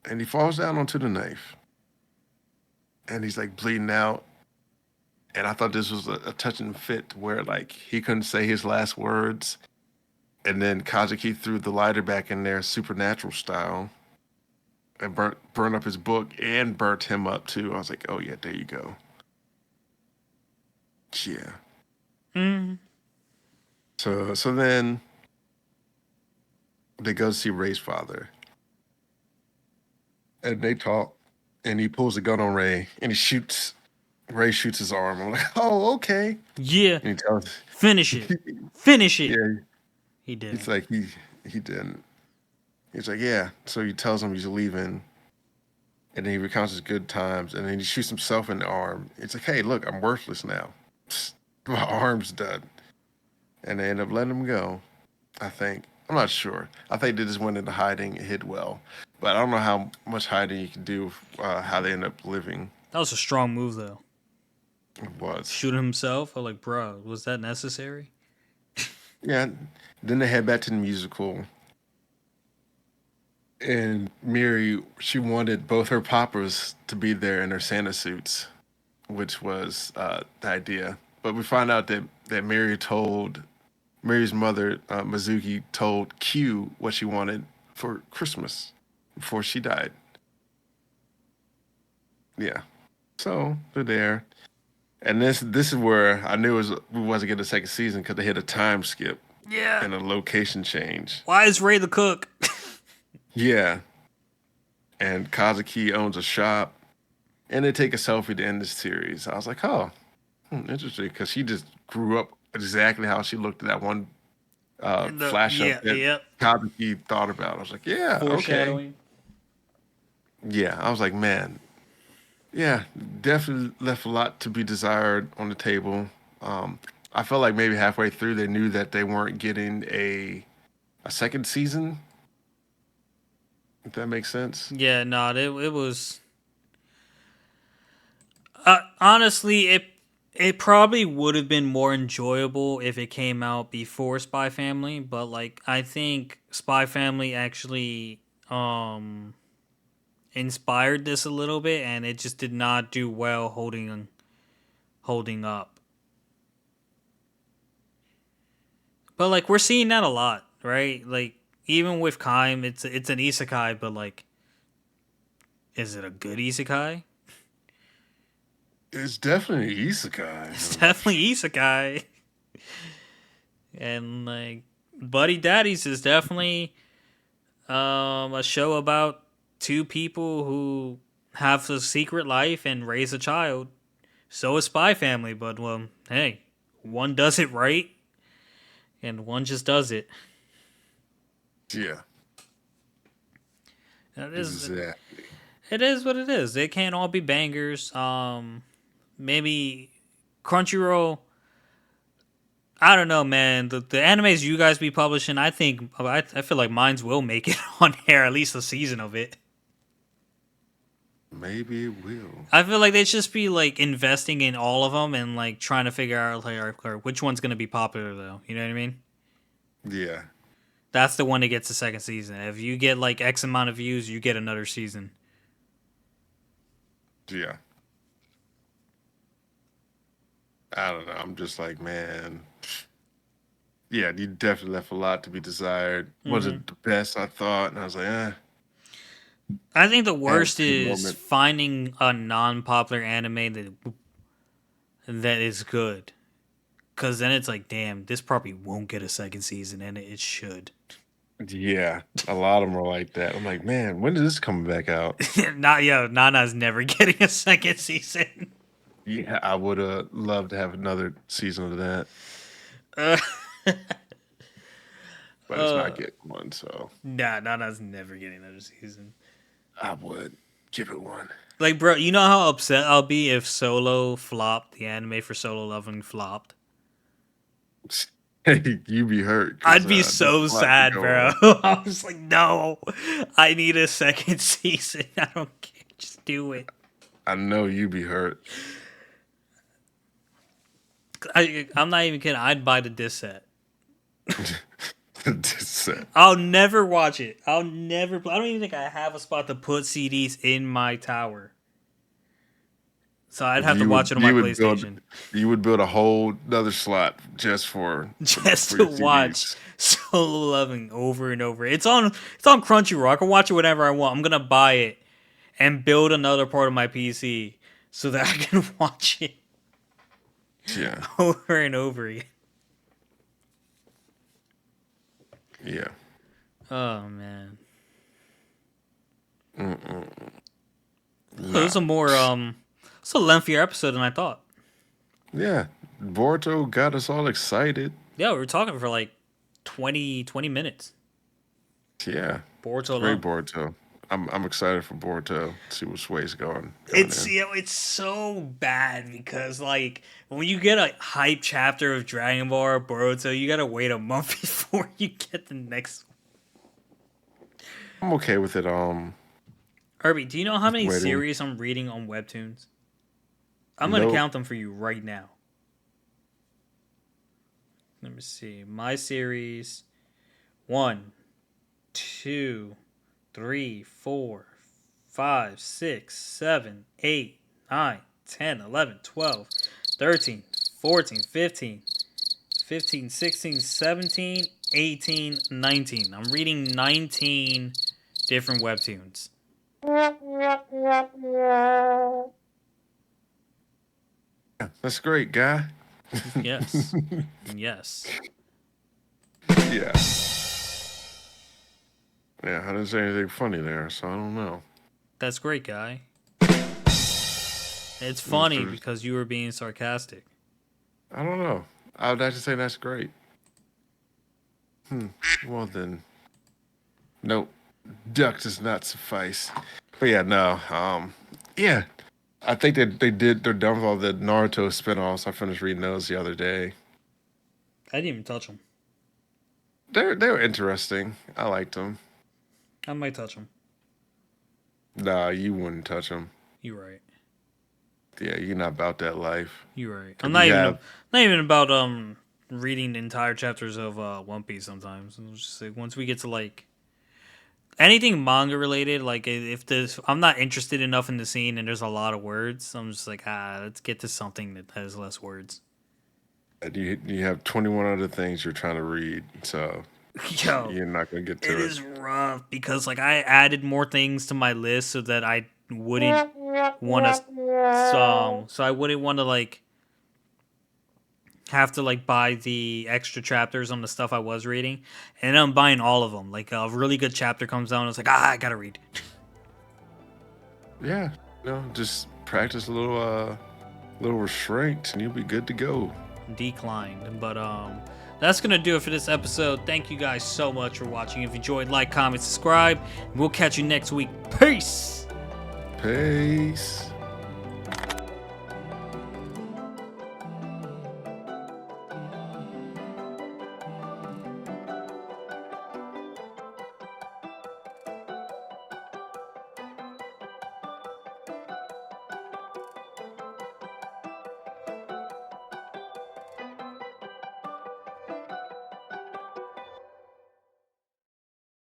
[SPEAKER 1] and he falls down onto the knife, and he's like bleeding out. And I thought this was a touching fit where like he couldn't say his last words, and then Kazuki threw the lighter back in there, supernatural style, and burnt up his book and burnt him up too. I was like, oh yeah, there you go. Yeah.
[SPEAKER 2] Mm.
[SPEAKER 1] So then they go see Ray's father, and they talk, and he pulls a gun on Ray, and he shoots. Ray shoots his arm. I'm like, oh okay.
[SPEAKER 2] Yeah.
[SPEAKER 1] And he tells,
[SPEAKER 2] Finish it. Finish it.
[SPEAKER 1] yeah,
[SPEAKER 2] He
[SPEAKER 1] he's
[SPEAKER 2] didn't.
[SPEAKER 1] like he didn't. He's like, yeah. So he tells him he's leaving, and then he recounts his good times, and then he shoots himself in the arm. It's like, hey, look, I'm worthless now. My arm's done, and they end up letting him go. I think. I'm not sure. I think they just went into hiding and hid well, but I don't know how much hiding you can do. How they end up living.
[SPEAKER 2] That was a strong move, though.
[SPEAKER 1] It was.
[SPEAKER 2] Shooting himself. I'm like, bro, was that necessary?
[SPEAKER 1] Yeah. Then they head back to the musical, and Miri, she wanted both her papas to be there in their Santa suits, which was the idea. But we find out that Mary's mother, Mizuki, told Q what she wanted for Christmas before she died. Yeah. So they're there. And this is where I knew we wasn't getting a second season because they hit a time skip
[SPEAKER 2] Yeah.
[SPEAKER 1] and a location change.
[SPEAKER 2] Why is Ray the cook?
[SPEAKER 1] Yeah. And Kazuki owns a shop, and they take a selfie to end the series. I was like, oh, interesting, because she just grew up exactly how she looked at that one flash up
[SPEAKER 2] Yeah,
[SPEAKER 1] that
[SPEAKER 2] yep.
[SPEAKER 1] Kabuki thought about. I was like, yeah, okay.
[SPEAKER 2] Foreshadowing.
[SPEAKER 1] Yeah, I was like, man, yeah, definitely left a lot to be desired on the table. I felt like maybe halfway through they knew that they weren't getting a second season. If that makes sense.
[SPEAKER 2] Yeah, no, it was honestly it probably would have been more enjoyable if it came out before Spy Family, but like I think Spy Family actually inspired this a little bit, and it just did not do well holding up. But like we're seeing that a lot, right? Like even with Kaim, it's an isekai, but like, is it a good isekai?
[SPEAKER 1] It's definitely
[SPEAKER 2] It's
[SPEAKER 1] isekai.
[SPEAKER 2] definitely isekai, and like Buddy Daddies is definitely a show about two people who have a secret life and raise a child. So is Spy Family, but well, hey, one does it right, and one just does it.
[SPEAKER 1] Yeah,
[SPEAKER 2] It is
[SPEAKER 1] exactly.
[SPEAKER 2] it is what it is. They can't all be bangers. Maybe Crunchyroll. I don't know, man. The animes you guys be publishing, I feel like mines will make it on air, at least a season of it.
[SPEAKER 1] Maybe it will.
[SPEAKER 2] I feel like they should just be like investing in all of them and like trying to figure out like or which one's gonna be popular though. You know what I mean?
[SPEAKER 1] Yeah,
[SPEAKER 2] That's the one that gets the second season. If you get like X amount of views, you get another season.
[SPEAKER 1] yeah. I don't know. I'm just like, man. Yeah, you definitely left a lot to be desired. Was
[SPEAKER 2] Hmm.
[SPEAKER 1] it the best I thought? And I was like,
[SPEAKER 2] I think the
[SPEAKER 1] I had a
[SPEAKER 2] worst
[SPEAKER 1] few
[SPEAKER 2] is
[SPEAKER 1] moments.
[SPEAKER 2] finding a non-popular anime that is good. Cause then it's like, damn, this probably won't get a second season, and it should.
[SPEAKER 1] Yeah, a lot of them are like that. I'm like, man, when is this coming back out?
[SPEAKER 2] Not yo, Nana's never getting a second season.
[SPEAKER 1] Yeah, I would have loved to have another season of that,
[SPEAKER 2] Uh,
[SPEAKER 1] but it's not
[SPEAKER 2] uh,
[SPEAKER 1] getting one, so
[SPEAKER 2] nah, Nana's never getting another season.
[SPEAKER 1] I would give it one.
[SPEAKER 2] Like, bro, you know how upset I'll be if Solo flopped, the anime for Solo Leveling flopped.
[SPEAKER 1] You be hurt because
[SPEAKER 2] I'd be
[SPEAKER 1] there's
[SPEAKER 2] so
[SPEAKER 1] a lot to
[SPEAKER 2] sad,
[SPEAKER 1] go
[SPEAKER 2] bro.
[SPEAKER 1] on.
[SPEAKER 2] I was like, no, I need a second season. I don't care. Just do it.
[SPEAKER 1] I know you be hurt.
[SPEAKER 2] I'm not even kidding. I'd buy the disc set.
[SPEAKER 1] This,
[SPEAKER 2] I'll never watch it. I'll never. I don't even think I have a spot to put CDs in my tower. So I'd have to watch it on my PlayStation
[SPEAKER 1] you would build a whole another slot just
[SPEAKER 2] just
[SPEAKER 1] for
[SPEAKER 2] to
[SPEAKER 1] your
[SPEAKER 2] watch
[SPEAKER 1] CDs.
[SPEAKER 2] Solo Leveling over and over. It's on Crunchyroll. I can watch it whenever I want. I'm gonna buy it and build another part of my PC so that I can watch it
[SPEAKER 1] Yeah,
[SPEAKER 2] over and over again.
[SPEAKER 1] yeah.
[SPEAKER 2] Oh man,
[SPEAKER 1] Mm-mm.
[SPEAKER 2] it was
[SPEAKER 1] Nah.
[SPEAKER 2] a more it's a lengthier episode than I thought.
[SPEAKER 1] Yeah, Boruto got us all excited.
[SPEAKER 2] Yeah, we were talking for like 20 minutes.
[SPEAKER 1] Yeah,
[SPEAKER 2] Boruto
[SPEAKER 1] great
[SPEAKER 2] alone.
[SPEAKER 1] Boruto. I'm excited for Boruto. See what Sway's going
[SPEAKER 2] It's
[SPEAKER 1] in.
[SPEAKER 2] it's so bad because like when you get a hype chapter of Dragon Ball or Boruto, you gotta wait a month before you get the next.
[SPEAKER 1] I'm okay with it.
[SPEAKER 2] Irby, do you know how
[SPEAKER 1] Just
[SPEAKER 2] many
[SPEAKER 1] waiting.
[SPEAKER 2] series I'm reading on Webtoons? I'm gonna
[SPEAKER 1] Nope.
[SPEAKER 2] count them for you right now. Let me see. My series: one, two, three, four, five, six, seven, 8, 9, 10, 11, 12, 13, 14, 15, 15, 16, 17, 18, 19. I'm reading 19 different webtoons.
[SPEAKER 1] Yeah, that's great, guy.
[SPEAKER 2] Yes. Yes.
[SPEAKER 1] Yeah. Yeah, I didn't say anything funny there, so I don't know.
[SPEAKER 2] That's great, guy. It's funny
[SPEAKER 1] Mr.
[SPEAKER 2] because you were being sarcastic.
[SPEAKER 1] I don't know. I would actually say that's great. Hmm. Well then, nope. Duck does not suffice. But yeah, no. Yeah. I think that they're done with all the Naruto spinoffs. I finished reading those the other day.
[SPEAKER 2] I didn't even touch them.
[SPEAKER 1] They were interesting. I liked them.
[SPEAKER 2] I might touch them.
[SPEAKER 1] Nah, you wouldn't touch them.
[SPEAKER 2] You're right.
[SPEAKER 1] Yeah, you're not about that life.
[SPEAKER 2] You're right. I'm
[SPEAKER 1] If
[SPEAKER 2] not
[SPEAKER 1] you
[SPEAKER 2] even
[SPEAKER 1] have,
[SPEAKER 2] not even about reading the entire chapters of One Piece. Sometimes it's just like once we get to like anything manga related, like if there's I'm not interested enough in the scene and there's a lot of words, I'm just like let's get to something that has less words.
[SPEAKER 1] you have 21 other things you're trying to read, so
[SPEAKER 2] Yo,
[SPEAKER 1] you're not gonna get
[SPEAKER 2] it
[SPEAKER 1] to it.
[SPEAKER 2] is rough because like I added more things to my list so that I wouldn't want to so I wouldn't want to like have to like buy the extra chapters on the stuff I was reading, and I'm buying all of them. Like a really good chapter comes out, and it's like I gotta read.
[SPEAKER 1] Yeah, just practice a little restraint, and you'll be good to go.
[SPEAKER 2] Declined, but that's gonna do it for this episode. Thank you guys so much for watching. If you enjoyed, like, comment, subscribe. We'll catch you next week. Peace.
[SPEAKER 1] Peace.